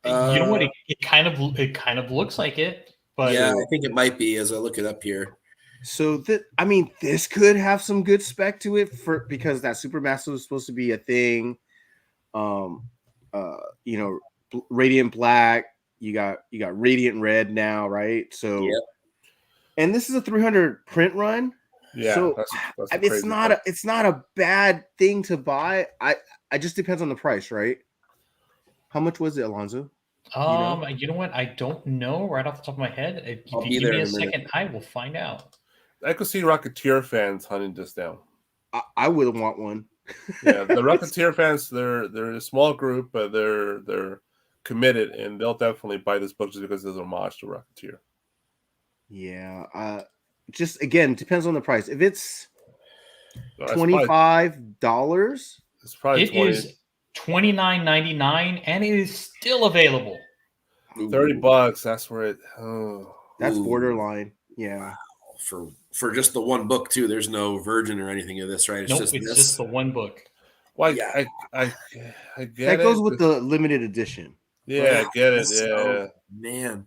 You know what? It kind of looks like it, but yeah, I think it might be as I look it up here. So this could have some good spec to it because that Supermassive was supposed to be a thing. Radiant Black. You got Radiant Red now, right? So, and this is a 300 print run. Yeah, so that's it's not a bad thing to buy. I just depends on the price, right? How much was it, Alonzo? You know what? I don't know right off the top of my head. If you give me a second, I will find out. I could see Rocketeer fans hunting this down. I wouldn't want one. Yeah, the Rocketeer fans, they're a small group, but they're committed, and they'll definitely buy this book just because it's an homage to Rocketeer. Yeah, just again depends on the price. If it's $25, it's probably it is $29.99, and it is still available. $30. That's where it. That's borderline. Yeah. For just the one book too. There's no Virgin or anything of this, right? It's just the one book. Well, yeah, I get that goes with the limited edition. Yeah, I get it. Yeah, man,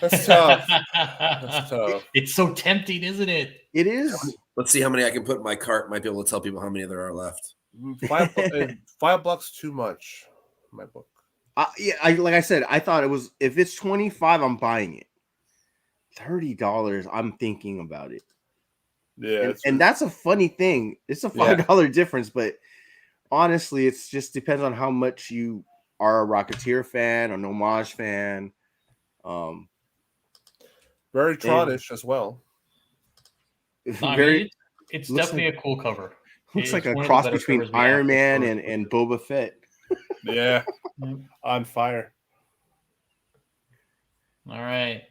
that's tough. That's tough. It's so tempting, isn't it? It is. Let's see how many I can put in my cart. Might be able to tell people how many there are left. $5 too much. My book. Like I said, I thought it was if it's 25, I'm buying it. $30, I'm thinking about it. Yeah, and that's a funny thing. It's a $5 difference, but honestly, it's just depends on how much you are a Rocketeer fan or an homage fan. Very Tronish as well. It's definitely a cool cover. Looks like a cross between Iron Man and Boba Fett. Yeah, on fire. All right.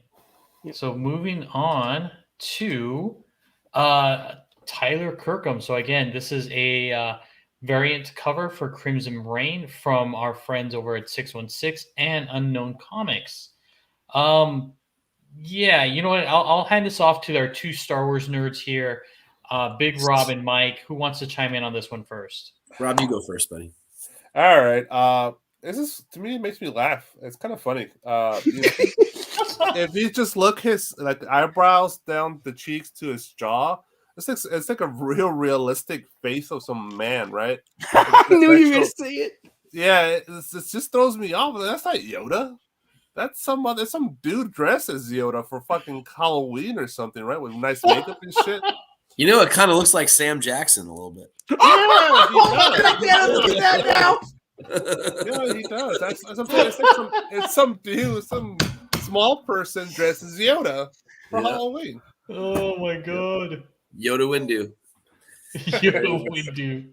So moving on to Tyler Kirkham. So again, this is a variant cover for Crimson Reign from our friends over at 616 and Unknown Comics. Yeah, you know what? I'll hand this off to our two Star Wars nerds here, Big Rob and Mike. Who wants to chime in on this one first? Rob, you go first, buddy. All right. This is, to me, it makes me laugh. It's kind of funny. If you just look his eyebrows down the cheeks to his jaw, it's like a real realistic face of some man, right? I knew you were gonna say it. Yeah, it just throws me off. That's not Yoda. That's some dude dressed as Yoda for fucking Halloween or something, right? With nice makeup and shit. You know, it kind of looks like Sam Jackson a little bit. Yeah, he does. Look at that now. Yeah, he does. That's what I'm saying. It's some dude, some small person dressed as Yoda for Halloween. Oh my god. Yoda Windu. Yoda Windu.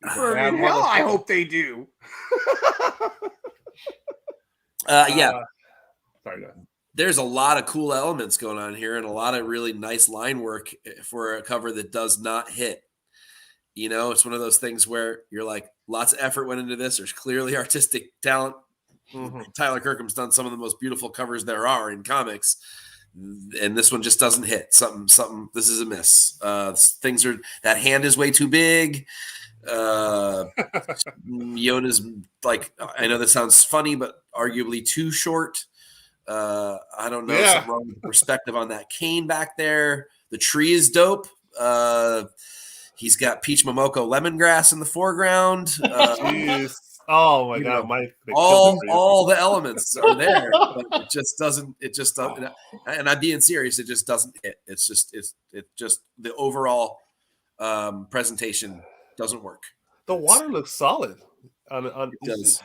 Well, I hope they do. Yeah. Sorry, guys. there's a lot of cool elements going on here and a lot of really nice line work for a cover that does not hit. You know, it's one of those things where you're like, lots of effort went into this. There's clearly artistic talent. Tyler Kirkham's done some of the most beautiful covers there are in comics, and this one just doesn't hit. Something. This is a miss. That hand is way too big. Yoda's like, I know this sounds funny, but arguably too short. I don't know. Something wrong with the perspective on that cane back there. The tree is dope. He's got peach momoko lemongrass in the foreground. Oh my god! All the elements are there, but it just doesn't. And I'm being serious. It just doesn't hit. It's just the overall presentation doesn't work. The water looks solid. It does.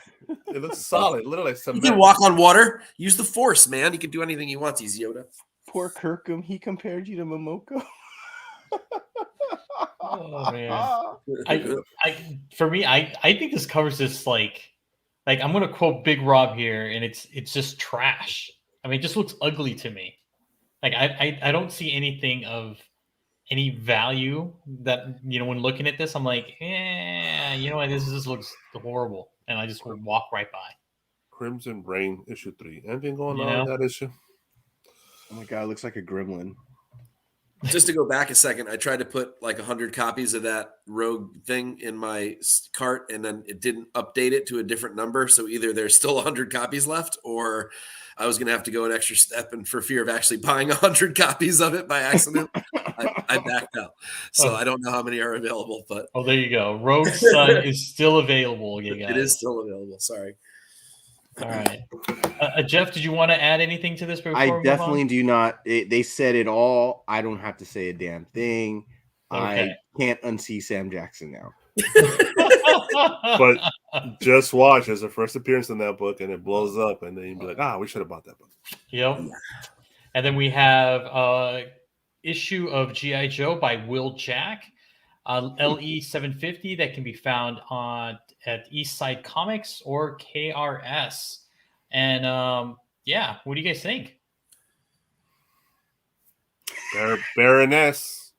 It looks solid. Literally, he can walk on water. Use the force, man. He can do anything he wants. He's Yoda. Poor Kirkham. He compared you to Momoko. Oh man! I think this covers this like I'm gonna quote Big Rob here, and it's just trash. I mean, it just looks ugly to me. Like I don't see anything of any value that, you know, when looking at this, I'm like, you know what, this just looks horrible, and I just would walk right by. Crimson Rain issue 3. Anything going on with that issue? Oh my god, it looks like a gremlin. Just to go back a second, I tried to put like 100 copies of that Rogue thing in my cart, and then it didn't update it to a different number. So either there's still 100 copies left, or I was going to have to go an extra step, and for fear of actually buying 100 copies of it by accident, I backed out. So I don't know how many are available, but there you go. Rogue Sun is still available. You guys. It is still available. Sorry. All right. Jeff, did you want to add anything to this before we move definitely on? do not. They said it all. I don't have to say a damn thing. Okay. I can't unsee Sam Jackson now. But just watch as the first appearance in that book, and it blows up, and then you'll be like, we should have bought that book. Yep. And then we have issue of G.I. Joe by Will Jack, LE 750, that can be found at Eastside Comics or KRS. And what do you guys think? Baroness,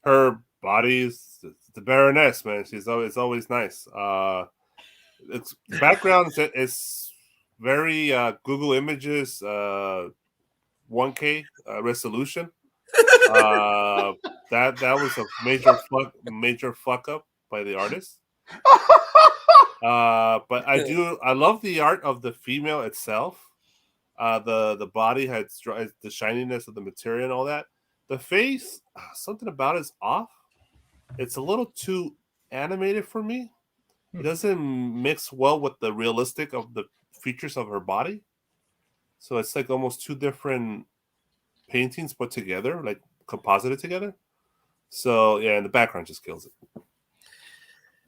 her body's the Baroness, man. She's always nice. It's background is very Google Images 1K resolution. That was a major fuck up by the artist. But I love the art of the female itself. The body has the shininess of the material and all that. The face, something about it's off. It's a little too animated for me. It doesn't mix well with the realistic of the features of her body. So it's like almost two different paintings put together, like composited together. So yeah, and the background just kills it.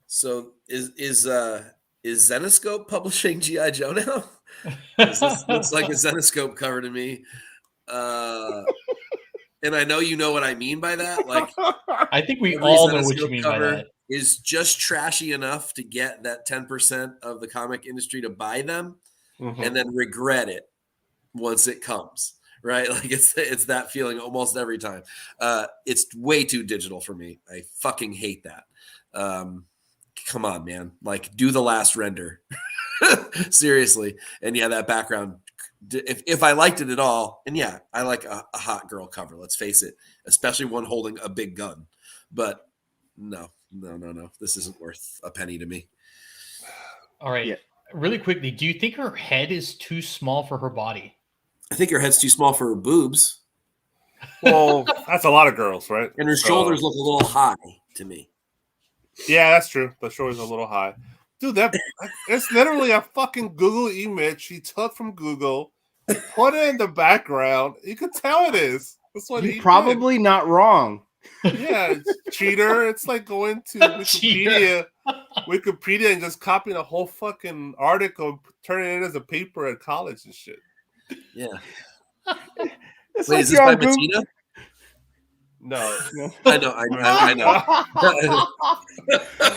So is Zenoscope publishing G.I. Joe now? This looks like a Zenoscope cover to me. And I know you know what I mean by that. Like, I think we all know what you mean by that. Is just trashy enough to get that 10% of the comic industry to buy them, and then regret it once it comes. Right? Like it's that feeling almost every time. It's way too digital for me. I fucking hate that. Come on, man. Like, do the last render. Seriously. And yeah, that background, if I liked it at all, and yeah, I like a hot girl cover, let's face it, especially one holding a big gun. But no. This isn't worth a penny to me. All right. Yeah. Really quickly, do you think her head is too small for her body? I think her head's too small for her boobs. Well, that's a lot of girls, right? And her shoulders look a little high to me. Yeah, that's true. The shoulders are a little high. Dude, it's literally a fucking Google image she took from Google, put it in the background. You can tell it is. That's what You're probably not wrong. Yeah, it's cheater. It's like going to Wikipedia and just copying a whole fucking article, turning it in as a paper at college and shit. Yeah. Wait, is this by Bettina? No. I know.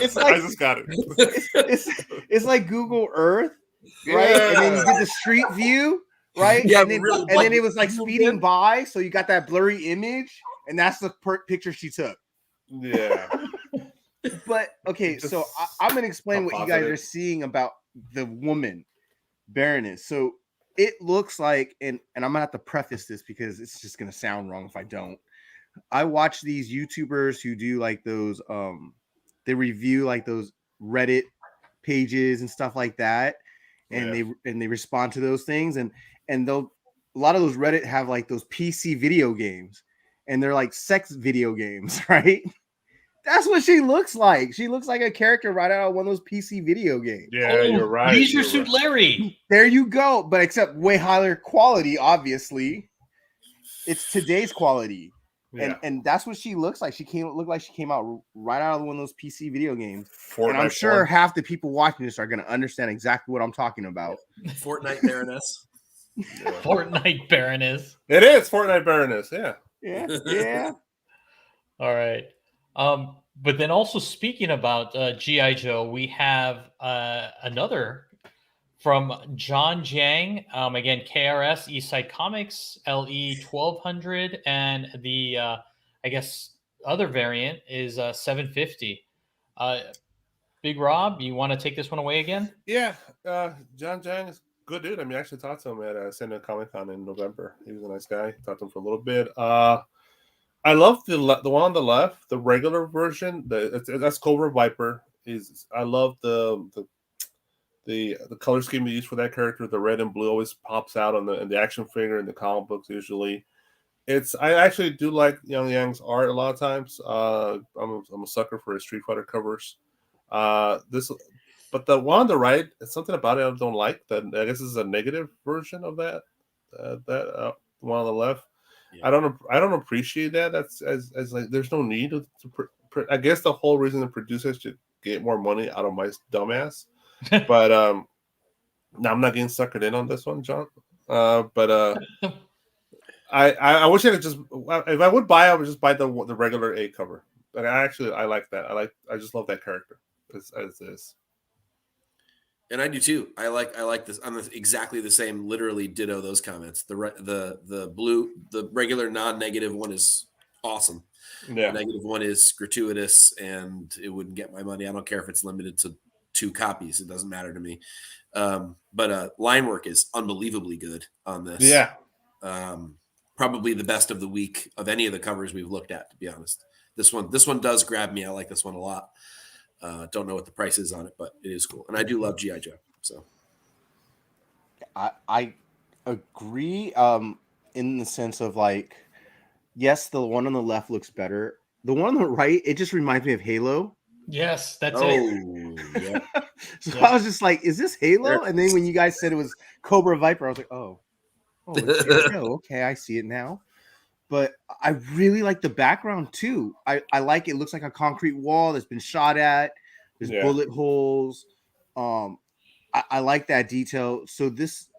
It's like, I just got it. It's like Google Earth, right? Yeah. And then you get the street view, right? Yeah, and then, really, and then it was like zoomed speeding in. by, so you got that blurry image, and that's the picture she took. Yeah. But okay, Just so I'm gonna explain what you guys composited. are seeing about the woman Baroness. So it looks like, and I'm gonna have to preface this because it's just gonna sound wrong if I don't. I watch these YouTubers who do like those, they review like those Reddit pages and stuff like that, and Yeah. they respond to those things, and they'll a lot of those Reddit have like those PC video games, and they're like sex video games, right? That's what she looks like. She looks like a character right out of one of those PC video games. Yeah, you're right. Leisure You're Suit right. Larry. There you go, but except way higher quality, obviously. It's today's quality. Yeah. And that's what she looks like. She looked like she came out right out of one of those PC video games. Fortnite and I'm sure porn. half the people watching this are going to understand exactly what I'm talking about. Fortnite Baroness. Yeah. Fortnite Baroness. It is Fortnite Baroness. Yeah. Yeah. All right. But then also speaking about G.I. Joe, we have another from John Jiang. Again, KRS, Eastside Comics, LE 1200, and the I guess other variant is 750. Big Rob, you want to take this one away again? Yeah. John Jang is a good dude. I mean, I actually talked to him at San Diego Comic Con in November. He was a nice guy. Talked to him for a little bit. I love the one on the left, the regular version. That's Cobra Viper. I love the color scheme they use for that character. The red and blue always pops out on the action figure in the comic books usually. I actually do like Young Yang's art a lot of times. I'm a sucker for his Street Fighter covers. But the one on the right, it's something about it I don't like. That I guess this is a negative version of that. The one on the left. Yeah. I don't appreciate that. That's as like there's no need to I guess the whole reason the producers should get more money out of my dumbass. But now I'm not getting suckered in on this one, John. But I wish I could just if I would buy, I would just buy the regular A cover. But I like that. I just love that character as is. And I do too. I like this. I'm exactly the same. Literally ditto those comments. The blue, the regular non-negative one is awesome. Yeah. The negative one is gratuitous, and it wouldn't get my money. I don't care if it's limited to 2 copies. It doesn't matter to me. But line work is unbelievably good on this. Yeah. Probably the best of the week of any of the covers we've looked at. To be honest, this one does grab me. I like this one a lot. Don't know what the price is on it, but it is cool. And I do love G.I. Joe. So I agree in the sense of like, yes, the one on the left looks better. The one on the right, it just reminds me of Halo. Yes, that's it. Yeah. So I was just like, is this Halo? And then when you guys said it was Cobra Viper, I was like, oh, okay, I see it now. But I really like the background too. I like it. Looks like a concrete wall that's been shot at. There's bullet holes. I like that detail. So this,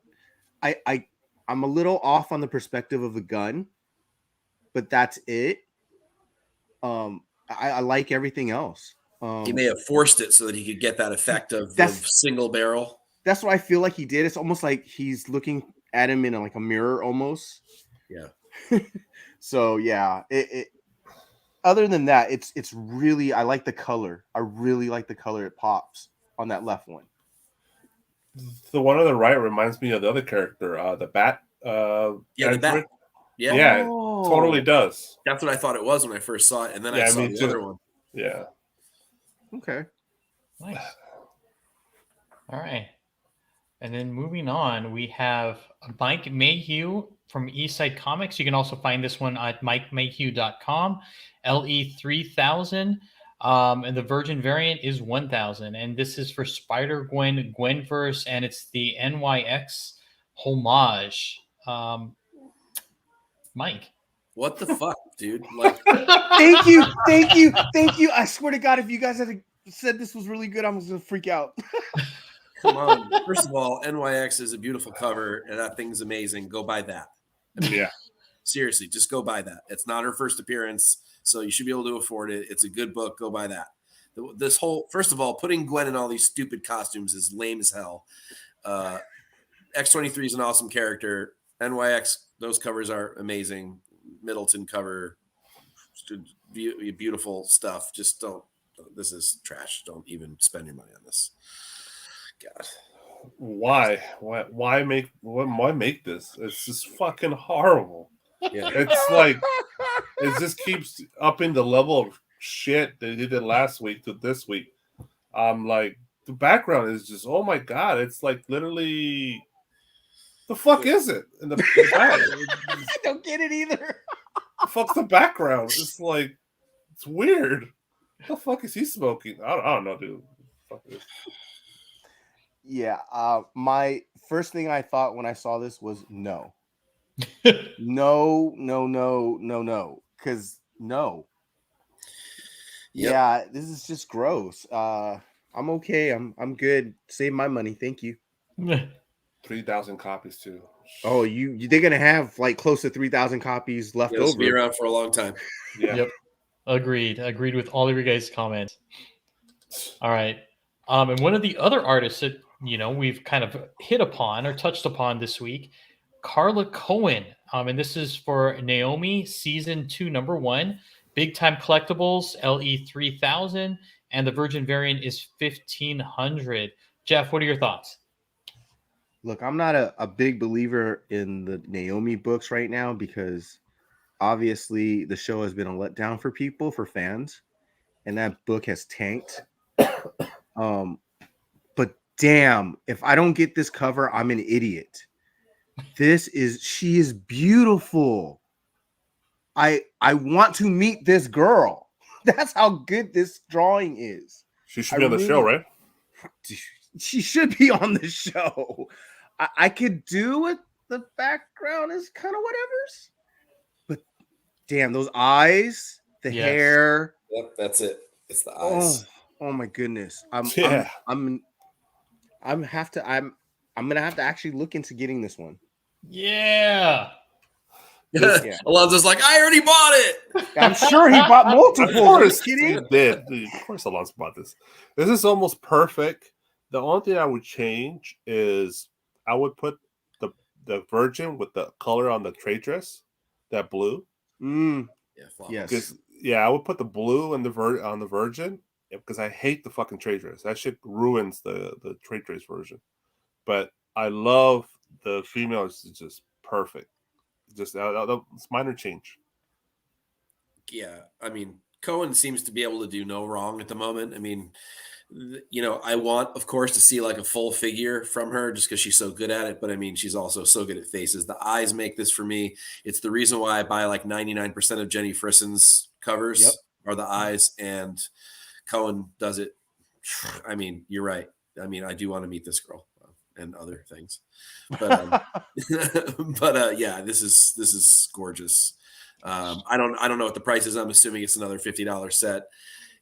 I'm a little off on the perspective of the gun, but that's it. I like everything else. He may have forced it so that he could get that effect of the single barrel. That's what I feel like he did. It's almost like he's looking at him in like a mirror almost. Yeah. So yeah, it other than that, it's really, I like the color. I really like the color. It pops on that left one. The one on the right reminds me of the other character, the Bat. The Bat. Yeah, it totally does. That's what I thought it was when I first saw it, and then I saw the other one. Yeah. Okay. Nice. All right. And then moving on, we have Mike Mayhew from Eastside Comics. You can also find this one at mikemayhew.com, LE3000. And the Virgin variant is 1000. And this is for Spider-Gwen, Gwenverse, and it's the NYX homage. Mike. What the fuck, dude? Like, Thank you. I swear to God, if you guys had said this was really good, I'm just gonna freak out. Come on. First of all, NYX is a beautiful cover, and that thing's amazing. Go buy that. Yeah. Seriously, just go buy that. It's not her first appearance, so you should be able to afford it. It's a good book. Go buy that. This whole, first of all, putting Gwen in all these stupid costumes is lame as hell. X-23 is an awesome character. NYX, those covers are amazing. Middleton cover, beautiful stuff. Just don't. This is trash. Don't even spend your money on this. God. Why make this? It's just fucking horrible. Yeah. It's like it just keeps upping the level of shit they did it last week to this week. Like the background is just, oh my god, it's like literally the fuck is it in the back? I don't get it either. The fuck's the background? It's like it's weird. What the fuck is he smoking? I don't know, dude. Fuck this. Yeah, my first thing I thought when I saw this was no. No. Because no. Yep. Yeah, this is just gross. I'm okay. I'm good. Save my money. Thank you. 3,000 copies too. Oh, they're gonna have like close to 3,000 copies left It'll over. be around for a long time. Yeah. Yep. Agreed with all of your guys' comments. All right. And one of the other artists that we've kind of hit upon or touched upon this week, Carla Cohen. And this is for Naomi Season 2, Number 1. Big Time Collectibles, LE 3000, and the Virgin variant is 1500. Jeff, what are your thoughts? Look, I'm not a big believer in the Naomi books right now because obviously the show has been a letdown for people, for fans, and that book has tanked. But damn, if I don't get this cover, I'm an idiot. She is beautiful. I want to meet this girl. That's how good this drawing is. She should be on the show, right? She should be on the show. I could do it. The background is kind of whatever's. But damn, those eyes, the hair. Yep, that's it. It's the eyes. Oh my goodness. I'm gonna have to actually look into getting this one. Yeah. Alonzo's like, I already bought it. I'm sure he bought multiple. Of course, Are you kidding? he did. Of course, Alonzo bought this. This is almost perfect. The only thing I would change is I would put the Virgin with the color on the trade dress, that blue. Yeah, yes. I would put the blue and on the Virgin because I hate the fucking trade dress. That shit ruins the trade dress version. But I love the female. It's just perfect. Just it's minor change. Yeah, I mean, Cohen seems to be able to do no wrong at the moment. I mean, I want, of course, to see like a full figure from her just because she's so good at it. But I mean, she's also so good at faces. The eyes make this for me. It's the reason why I buy like 99% of Jenny Frisson's covers are the eyes, and Cohen does it. I mean, you're right. I mean, I do want to meet this girl and other things, but yeah, this is gorgeous. I don't know what the price is. I'm assuming it's another $50 set.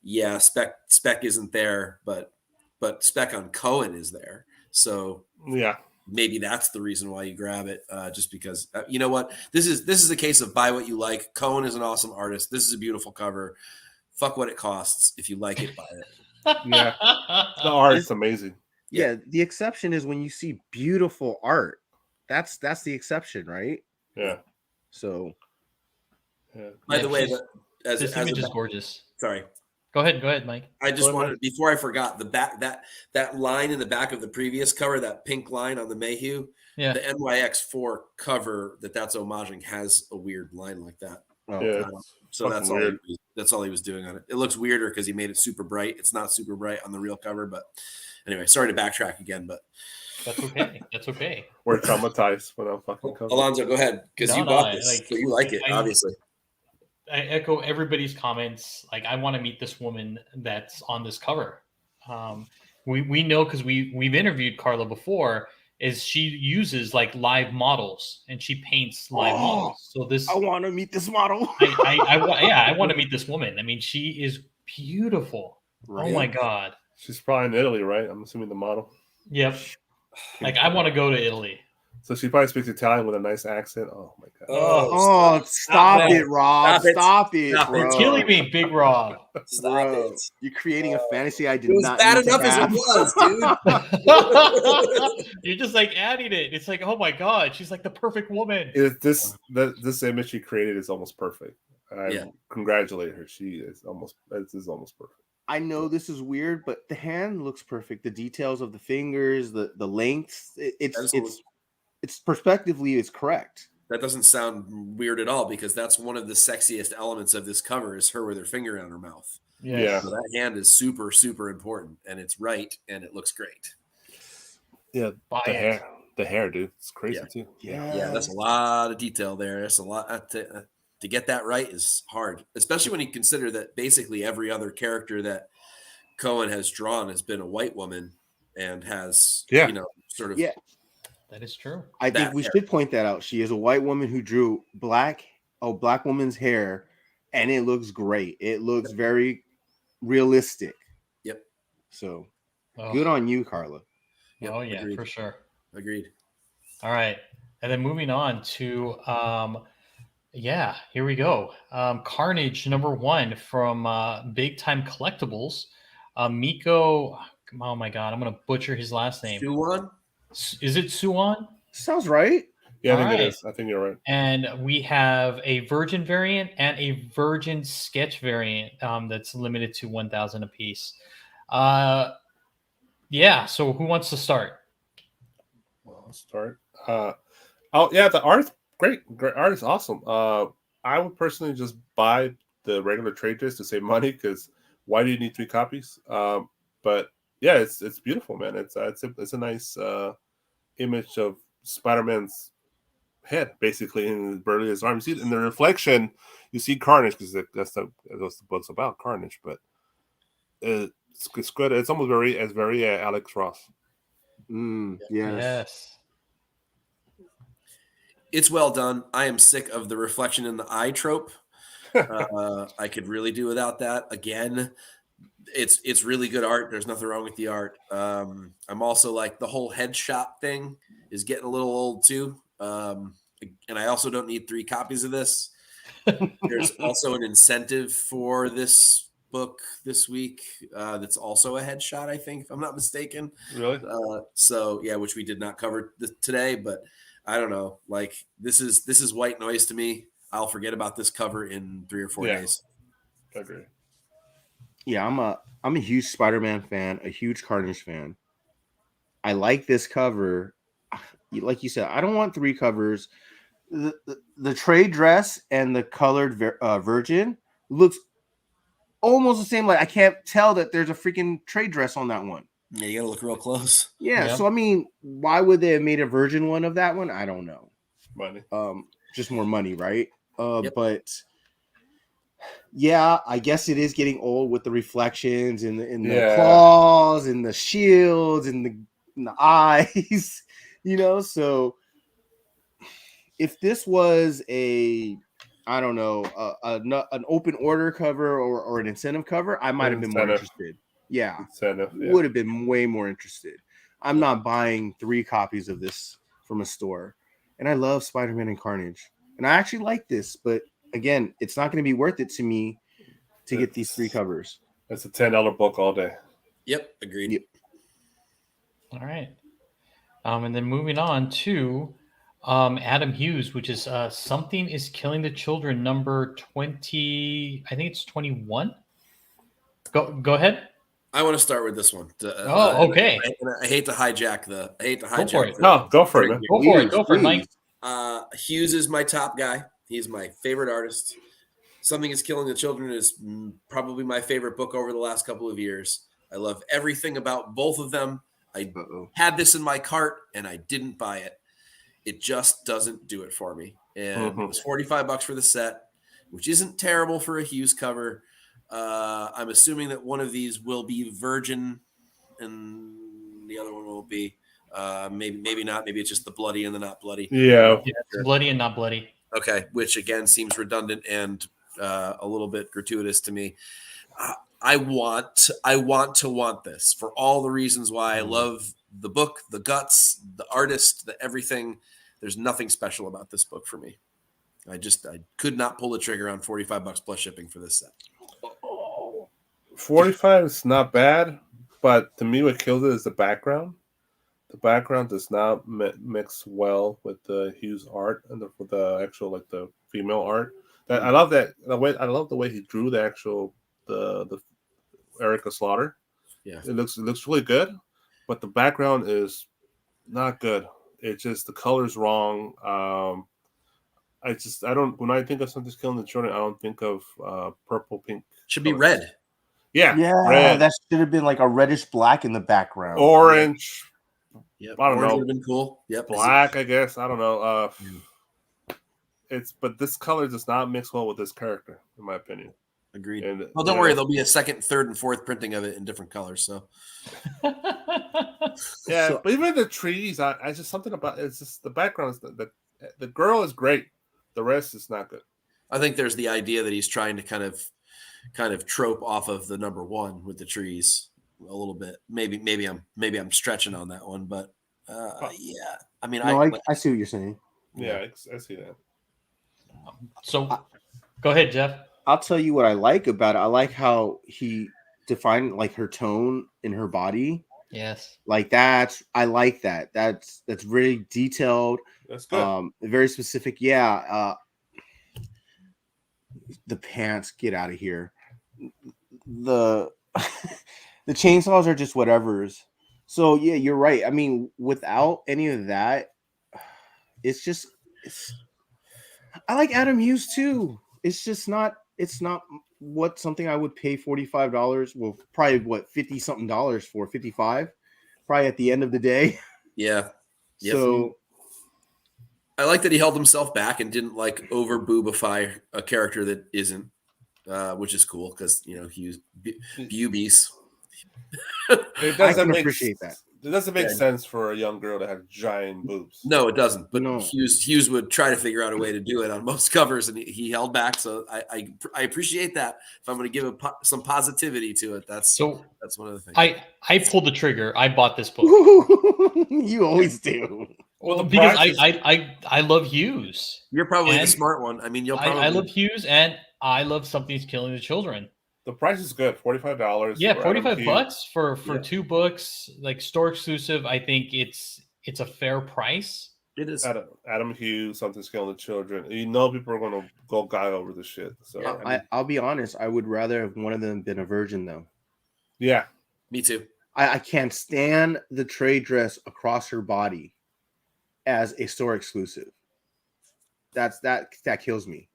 Yeah, spec isn't there, but spec on Cohen is there. So yeah, maybe that's the reason why you grab it. Just because you know what, this is a case of buy what you like. Cohen is an awesome artist. This is a beautiful cover. Fuck what it costs. If you like it, buy it. Yeah, the art is amazing. Yeah, the exception is when you see beautiful art. That's the exception, right? Yeah. So, by the way, this image is gorgeous. Sorry. Go ahead, Mike. I just wanted, before I forgot, the back that line in the back of the previous cover, that pink line on the Mayhew, the NYX4 cover that's homaging has a weird line like that. Oh, yeah, so that's weird. That's all he was doing on it. It looks weirder because he made it super bright. It's not super bright on the real cover, but anyway, sorry to backtrack again, but that's okay. That's okay. We're traumatized when I'm fucking covered. Alonzo, go ahead, because you bought this, so you like it, obviously. I echo everybody's comments. Like, I want to meet this woman that's on this cover. We know because we've interviewed Carla before. Is she uses like live models and she paints live models. So I want to meet this model. I want to meet this woman. I mean, she is beautiful. Right. Oh my god. She's probably in Italy, right? I'm assuming the model. Yep. Like, I want to go to Italy. So she probably speaks Italian with a nice accent. Oh my god! Oh, stop it, Rob! Stop it, Stop bro! it. You're killing me, Big Rob. Stop Bro, it. you're creating a fantasy I did It was not bad need to enough as it have. was, dude. You're just like adding it. It's like, oh my god, she's like the perfect woman. This image she created is almost perfect. I congratulate her. This is almost perfect. I know this is weird, but the hand looks perfect. The details of the fingers, the lengths, it's perspectively is correct. That doesn't sound weird at all because that's one of the sexiest elements of this cover is her with her finger on her mouth. Yeah. So that hand is super, super important, and it's right, and it looks great. Yeah, the hair, dude, it's crazy too. Yeah, that's a lot of detail there. That's a lot to get that right is hard, especially when you consider that basically every other character that Cohen has drawn has been a white woman and has, sort of. Yeah, that is true. I think we should point that out. She is a white woman who drew black woman's hair, and it looks great. It looks very realistic. Yep. So good on you, Carla. Yep, yeah, agreed. For sure. Agreed. All right. And then moving on to here we go. Carnage #1 from Big Time Collectibles. Miko, oh my god, I'm gonna butcher his last name. Suwon? Is it Suwon? Sounds right. Yeah, I think it is. I think you're right. And we have a Virgin variant and a Virgin sketch variant that's limited to 1,000 apiece. So who wants to start? Well, I'll start. The art's great. Art is awesome. I would personally just buy the regular trade disc to save money because why do you need 3 copies? But yeah, it's beautiful, man. It's a nice image of Spider-Man's head, basically, in Burley's arm. You see it in the reflection. You see Carnage because that's the book's about, Carnage. But it's good. It's almost very Alex Ross. Yes. It's well done. I am sick of the reflection in the eye trope. I could really do without that. Again, it's really good art. There's nothing wrong with the art. I'm also like the whole headshot thing is getting a little old too. And I also don't need 3 copies of this. There's also an incentive for this book this week that's also a headshot, I think, if I'm not mistaken. Really? Which we did not cover today, but I don't know. Like this is white noise to me. I'll forget about this cover in 3 or 4 days. I agree. Yeah, I'm a huge Spider-Man fan, a huge Carnage fan. I like this cover. Like you said, I don't want 3 covers. The trade dress and the colored Virgin looks almost the same. Like I can't tell that there's a freaking trade dress on that one. Yeah, you gotta look real close. Yeah. So I mean, why would they have made a Virgin one of that one? I don't know. Money. Just more money, right? But yeah, I guess it is getting old with the reflections and the claws and the shields and the eyes, So if this was an open order cover or an incentive cover, I might have been more interested. Yeah, would have been way more interested. I'm not buying 3 copies of this from a store, and I love Spider-Man and Carnage, and I actually like this, but again, it's not going to be worth it to me to get these 3 covers. It's a $10 book all day. Yep, agreed. Yep. All right. And then moving on to Adam Hughes, which is Something is Killing the Children, number 20. I think it's 21. Go ahead. I want to start with this one. Okay. I hate to hijack the. Go for it. No, go for it, man. Go for it, Mike. Hughes is my top guy. He's my favorite artist. Something is Killing the Children is probably my favorite book over the last couple of years. I love everything about both of them. I had this in my cart and I didn't buy it. It just doesn't do it for me. And it was $45 for the set, which isn't terrible for a Hughes cover. I'm assuming that one of these will be Virgin and the other one will be maybe not. Maybe it's just the bloody and the not bloody. Yeah, it's bloody and not bloody. Okay, which again seems redundant and a little bit gratuitous to me. I want to want this for all the reasons why I love the book, the guts, the artist, the everything. There's nothing special about this book for me. I could not pull the trigger on $45 plus shipping for this set. 45 is not bad, but to me, what kills it is the background. The background does not mix well with the Hughes art and with the actual like the female art. That I love that the way I love the way he drew the actual the Erica Slaughter. Yeah, it looks really good, but the background is not good. It's just the color's wrong. I don't when I think of something's killing the children, I don't think of purple, pink. Should be colors. red. Yeah, red. That should have been like a reddish black in the background. Orange. Yep. I don't know. Would have been cool. Yep. Black, I guess. I don't know. But this color does not mix well with this character, in my opinion. Agreed. And, well, don't worry. There'll be a second, third, and fourth printing of it in different colors. So. Yeah, but even the trees, I just something about it's just the background. The girl is great. The rest is not good. I think there's the idea that he's trying to kind of trope off of the number one with the trees a little bit. Maybe I'm stretching on that one, but yeah. I mean, I see what you're saying. Yeah, I see that. So, go ahead, Jeff. I'll tell you what I like about it. I like how he defined like her tone in her body. Yes, like I like that. That's very detailed. That's good. Very specific. Yeah. The pants, get out of here. The the chainsaws are just whatever's. So yeah, you're right. I mean, without any of that, I like Adam Hughes too. It's not something I would pay $45. Well, probably $50 something for 55. Probably at the end of the day. Yeah. Yep. So I like that he held himself back and didn't like over boobify a character that isn't, which is cool because Hughes boobies. I can appreciate that. It doesn't make sense for a young girl to have giant boobs. No, it doesn't. But No. Hughes would try to figure out a way to do it on most covers, and he held back. So I appreciate that. If I'm going to give some positivity to it, that's one of the things. I pulled the trigger. I bought this book. You always do. Well, because I love Hughes. You're probably the smart one. I mean, I love Hughes, and I love Something's Killing the Children. The price is good, $45. Yeah, $45 for 2 books, like store exclusive. I think it's a fair price. It is. Adam Hughes, Something's Killing the Children. People are going to go guy over this shit. So I'll be honest. I would rather have one of them been a virgin, though. Yeah, me too. I can't stand the trade dress across her body as a store exclusive. That kills me.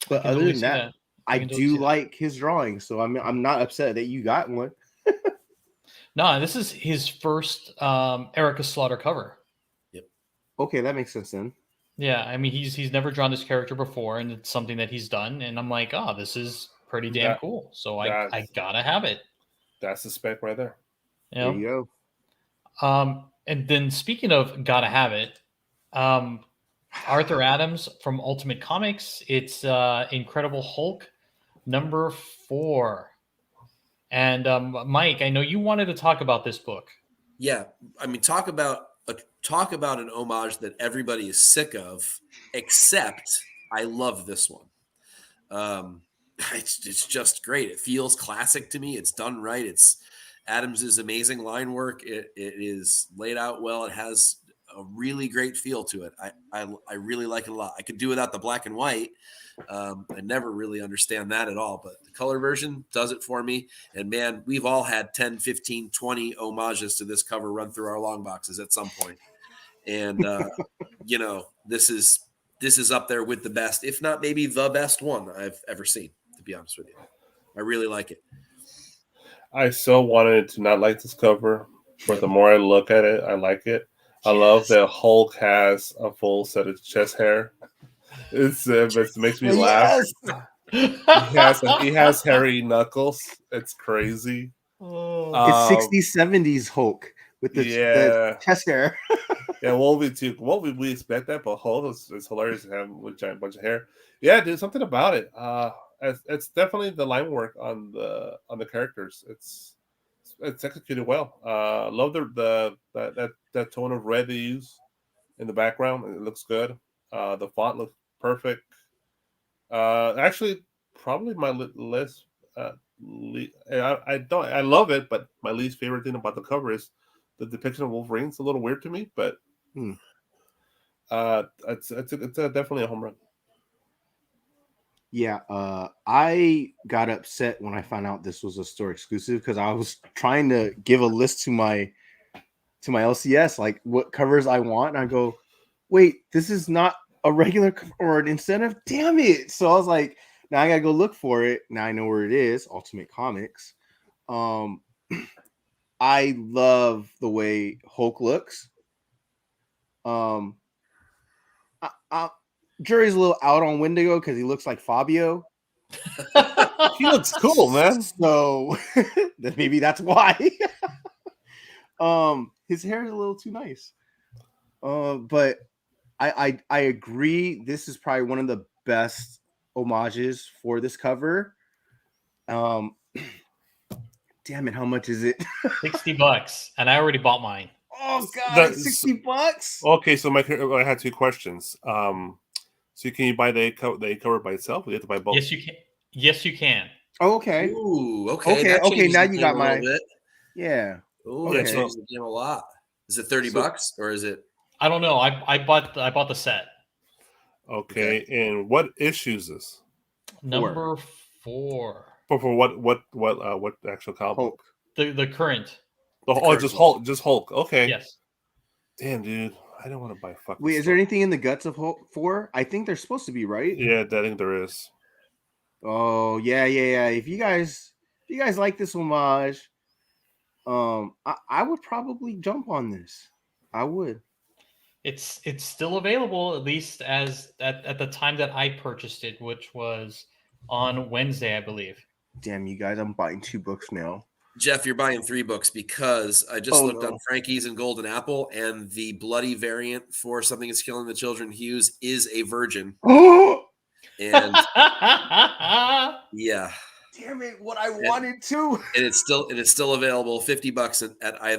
But other than that, I do like his drawing, so I'm not upset that you got one. No, this is his first Erica Slaughter cover. Yep. Okay, that makes sense then. Yeah, I mean he's never drawn this character before, and it's something that he's done, and I'm like, oh, this is pretty damn cool. So I gotta have it. That's the spec right there. There you go. And then speaking of gotta have it, Arthur Adams from Ultimate Comics. It's Incredible Hulk number 4. And Mike, I know you wanted to talk about this book. Yeah, I mean, talk about an homage that everybody is sick of, except I love this one. It's just great. It feels classic to me. It's done right. It's Adams's amazing line work. It is laid out well. It has a really great feel to it. I really like it a lot. I could do without the black and white. I never really understand that at all, but the color version does it for me. And man, we've all had 10, 15, 20 homages to this cover run through our long boxes at some point. And, this is up there with the best, if not maybe the best one I've ever seen, to be honest with you. I really like it. I so wanted to not like this cover, but the more I look at it, I like it. I love that Hulk has a full set of chest hair. It makes me laugh. He has hairy knuckles. It's crazy. It's 60s, 70s Hulk with the chest hair. Yeah, we expect that, but Hulk is hilarious to have with a giant bunch of hair. Yeah, dude, something about it. It's definitely the line work on the characters. It's it's executed well. Love that tone of red they use in the background. It looks good. The font looks perfect. Actually, probably my list. I love it, but my least favorite thing about the cover is the depiction of Wolverine. It's a little weird to me, but it's definitely a home run. Yeah, I got upset when I found out this was a store exclusive because I was trying to give a list to my LCS, like what covers I want, and I go, wait, this is not a regular cover or an incentive. Damn it! So I was like, now I gotta go look for it. Now I know where it is. Ultimate Comics. I love the way Hulk looks. Jury's a little out on Wendigo because he looks like Fabio. He looks cool, man. So maybe that's why. His hair is a little too nice. But I agree. This is probably one of the best homages for this cover. Damn it, how much is it? $60, and I already bought mine. Oh god, $60. Okay, so I had 2 questions. So can you buy the cover by itself? Or you have to buy both? Yes, you can. Yes, you can. Oh, okay. Ooh, okay. Okay. That changes Now the you game got a my. little bit. Yeah. Ooh, Okay. that changes the game a lot. Is it $30 or is it? I don't know. I bought the set. Okay. And what issues is Number 4. for what actual comic book? The current. Just Hulk. Just Hulk. Okay. Yes. Damn, dude, I don't want to buy fucking. Wait, is there anything in the guts of Hulk 4? I think there's supposed to be, right? Yeah, I think there is. Oh yeah. If you guys like this homage, I would probably jump on this. I would. It's still available, at least as at the time that I purchased it, which was on Wednesday, I believe. Damn, you guys, I'm buying 2 books now. Jeff, you're buying 3 books because I just looked no. on Frankie's and Golden Apple, and the bloody variant for Something Is Killing the Children Hughes is a virgin. Oh, And yeah, damn it! What I wanted to. and it's still available. $50 at I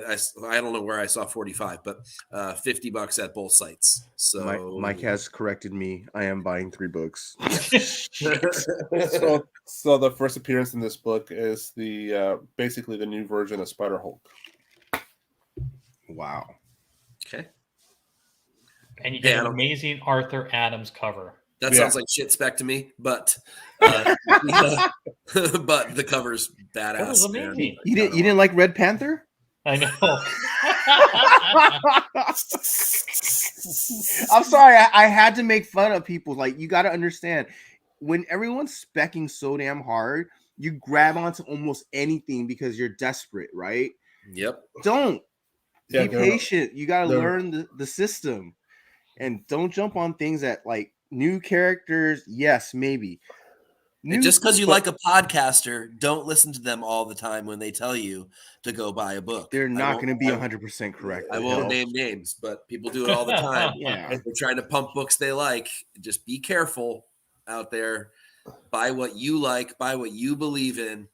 don't know where I saw 45, but $50 at both sites. So Mike has corrected me. I am buying 3 books. So the first appearance in this book is the basically the new version of Spider-Hulk. Wow. Okay. And you get an amazing Arthur Adams cover. That sounds like shit spec to me, but but the cover's badass. That was amazing. You didn't like Red Panther? I know. I'm sorry. I had to make fun of people. Like, you got to understand, when everyone's specking so damn hard, you grab onto almost anything because you're desperate, right? Yep. Don't. Be patient. You got to learn the system. And don't jump on things that, like, new characters, yes, maybe. Just because you like a podcaster, don't listen to them all the time when they tell you to go buy a book. They're not going to be 100% correct. I won't name names, but people do it all the time. Yeah. They're trying to pump books they like. Just be careful out there. Buy what you like. Buy what you believe in.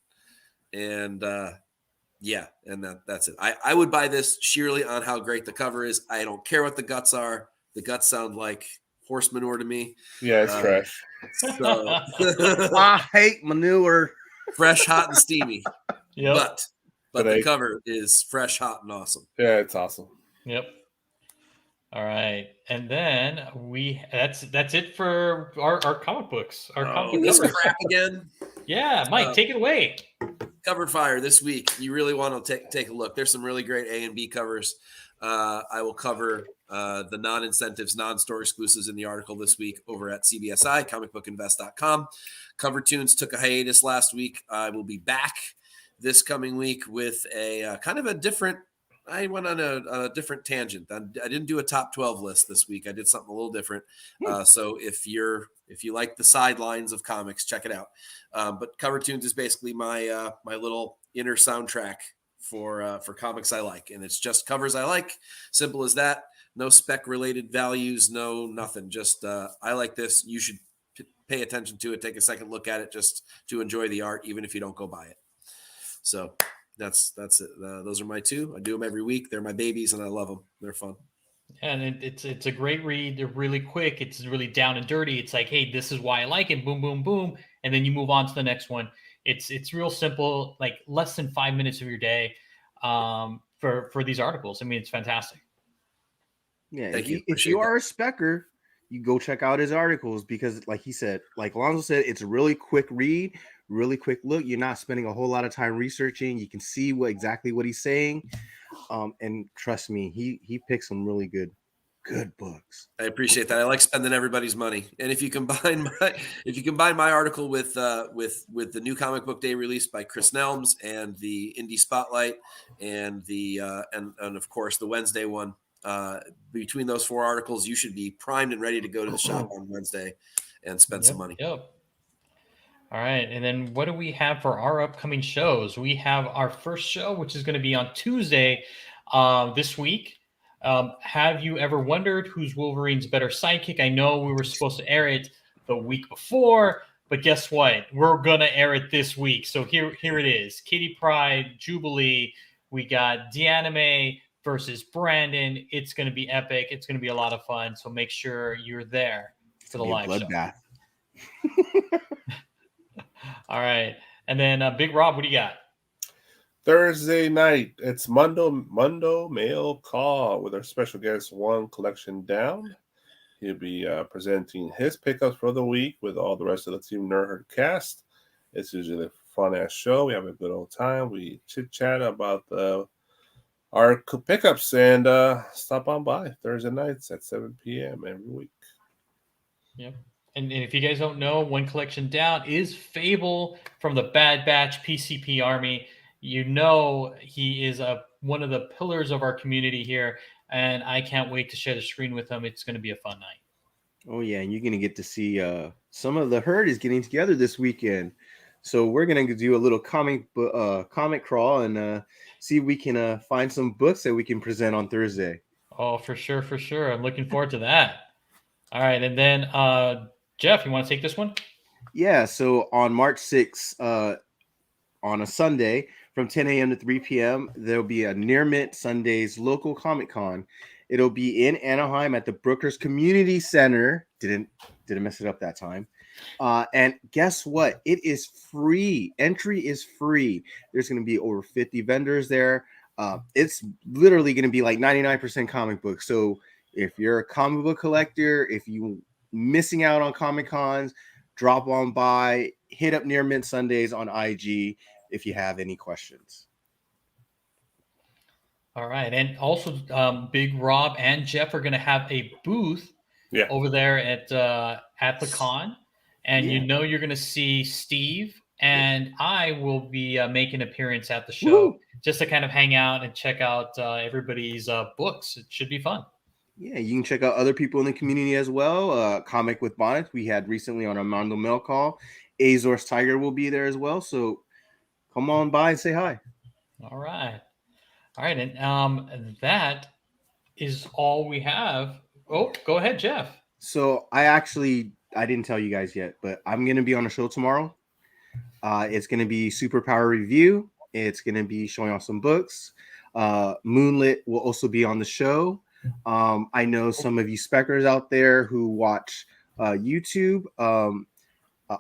And and that's it. I would buy this sheerly on how great the cover is. I don't care what the guts are. The guts sound like horse manure to me. Yeah, it's trash. So I hate manure. Fresh, hot, and steamy. Yep. But the cover is fresh, hot, and awesome. Yeah, it's awesome. Yep. All right, and then that's it for our comic books. Our comic this covers. crap again. Yeah, Mike, take it away. Covered Fire this week. You really want to take a look. There's some really great A and B covers. I will cover the non-incentives, non-store exclusives in the article this week over at CBSI, comicbookinvest.com. Cover Tunes took a hiatus last week. I will be back this coming week with a kind of a different. I went on a different tangent. I didn't do a top 12 list this week. I did something a little different. So if you like the sidelines of comics, check it out. But Cover Tunes is basically my my little inner soundtrack for comics I like, and it's just covers I like. Simple as that. No spec related values, no nothing. Just I like this. You should pay attention to it. Take a second look at it just to enjoy the art, even if you don't go buy it. So That's it. Those are my two. I do them every week. They're my babies, and I love them. They're fun. And it's a great read. They're really quick. It's really down and dirty. It's like, hey, this is why I like it. Boom, boom, boom, and then you move on to the next one. It's real simple, like less than 5 minutes of your day, for these articles. I mean, it's fantastic. Yeah, Thank you. if you are a specker, you go check out his articles because, like he said, like Alonzo said, it's a really quick read, really quick look. You're not spending a whole lot of time researching. You can see exactly what he's saying, and trust me, he picks some really good books. I appreciate that. I like spending everybody's money. And if you combine my article with the new comic book day released by Chris Nelms and the Indie Spotlight and the and of course the Wednesday one, between those 4 articles, you should be primed and ready to go to the shop on Wednesday and spend some money. Yep. All right. And then what do we have for our upcoming shows? We have our first show, which is going to be on Tuesday this week. Have you ever wondered who's Wolverine's better sidekick? I know we were supposed to air it the week before, but guess what? We're going to air it this week. So here it is. Kitty Pryde, Jubilee. We got Deanime versus Brandon. It's going to be epic. It's going to be a lot of fun. So make sure you're there for the live show. All right. And then Big Rob, what do you got? Thursday night, it's Mundo Mail Call with our special guest, One Collection Down. He'll be presenting his pickups for the week with all the rest of the Team Nerdherd cast. It's usually a fun-ass show. We have a good old time. We chit-chat about our pickups and stop on by Thursday nights at 7 p.m. every week. Yep. And if you guys don't know, One Collection Down is Fable from the Bad Batch PCP Army. You know he is one of the pillars of our community here, and I can't wait to share the screen with him. It's going to be a fun night. Oh, yeah, and you're going to get to see some of the herd is getting together this weekend. So we're going to do a little comic crawl and see if we can find some books that we can present on Thursday. Oh, for sure, for sure. I'm looking forward to that. All right, and then Jeff, you want to take this one? Yeah, so on March 6th, on a Sunday, from 10 a.m. to 3 p.m., there'll be a Near Mint Sundays local Comic Con. It'll be in Anaheim at the Brookers Community Center. Didn't mess it up that time. And guess what? It is free. Entry is free. There's going to be over 50 vendors there. It's literally going to be like 99% comic books. So if you're a comic book collector, if you missing out on Comic Cons, drop on by, hit up Near Mint Sundays on IG if you have any questions. All right. And also Big Rob and Jeff are going to have a booth over there at the con. And you know you're going to see Steve and I will be making an appearance at the show just to kind of hang out and check out everybody's books. It should be fun. Yeah, you can check out other people in the community as well. Comic with Bonnets we had recently on Armando Mail Call. Azor's Tiger will be there as well. So come on by and say hi. All right. And that is all we have. Oh, go ahead, Jeff. So I didn't tell you guys yet, but I'm going to be on a show tomorrow. It's going to be Superpower Review. It's going to be showing off some books. Moonlit will also be on the show. I know some of you speckers out there who watch YouTube.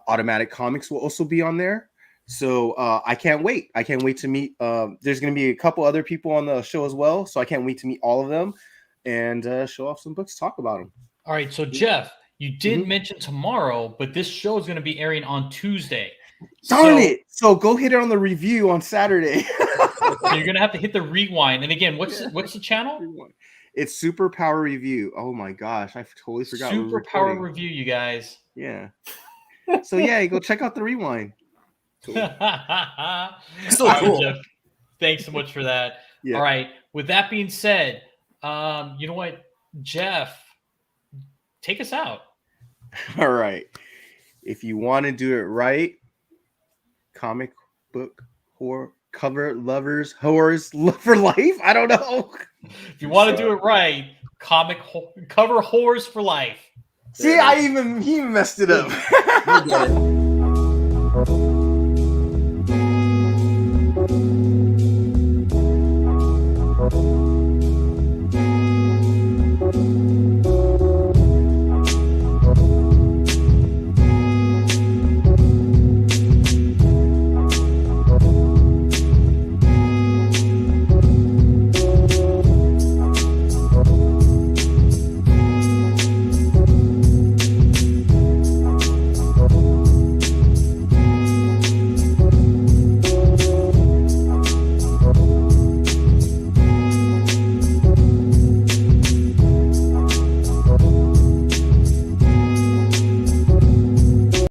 Automatic Comics will also be on there. So I can't wait. I can't wait to meet. There's going to be a couple other people on the show as well. So I can't wait to meet all of them and show off some books, talk about them. All right. So Jeff, you did mention tomorrow, but this show is going to be airing on Tuesday. Darn it. So go hit it on the review on Saturday. You're going to have to hit the rewind. And again, what's the channel? It's Superpower Review. Oh my gosh. I totally forgot. Superpower Review, you guys. Yeah. So yeah, go check out the rewind. Cool. Still cool. Jeff, thanks so much for that. Yeah. All right. With that being said, you know what, Jeff, take us out. All right. If you want to do it right, comic book horror cover lovers, horrors for life. I don't know. If you want to do it right, cover horrors for life. See, he even messed it up.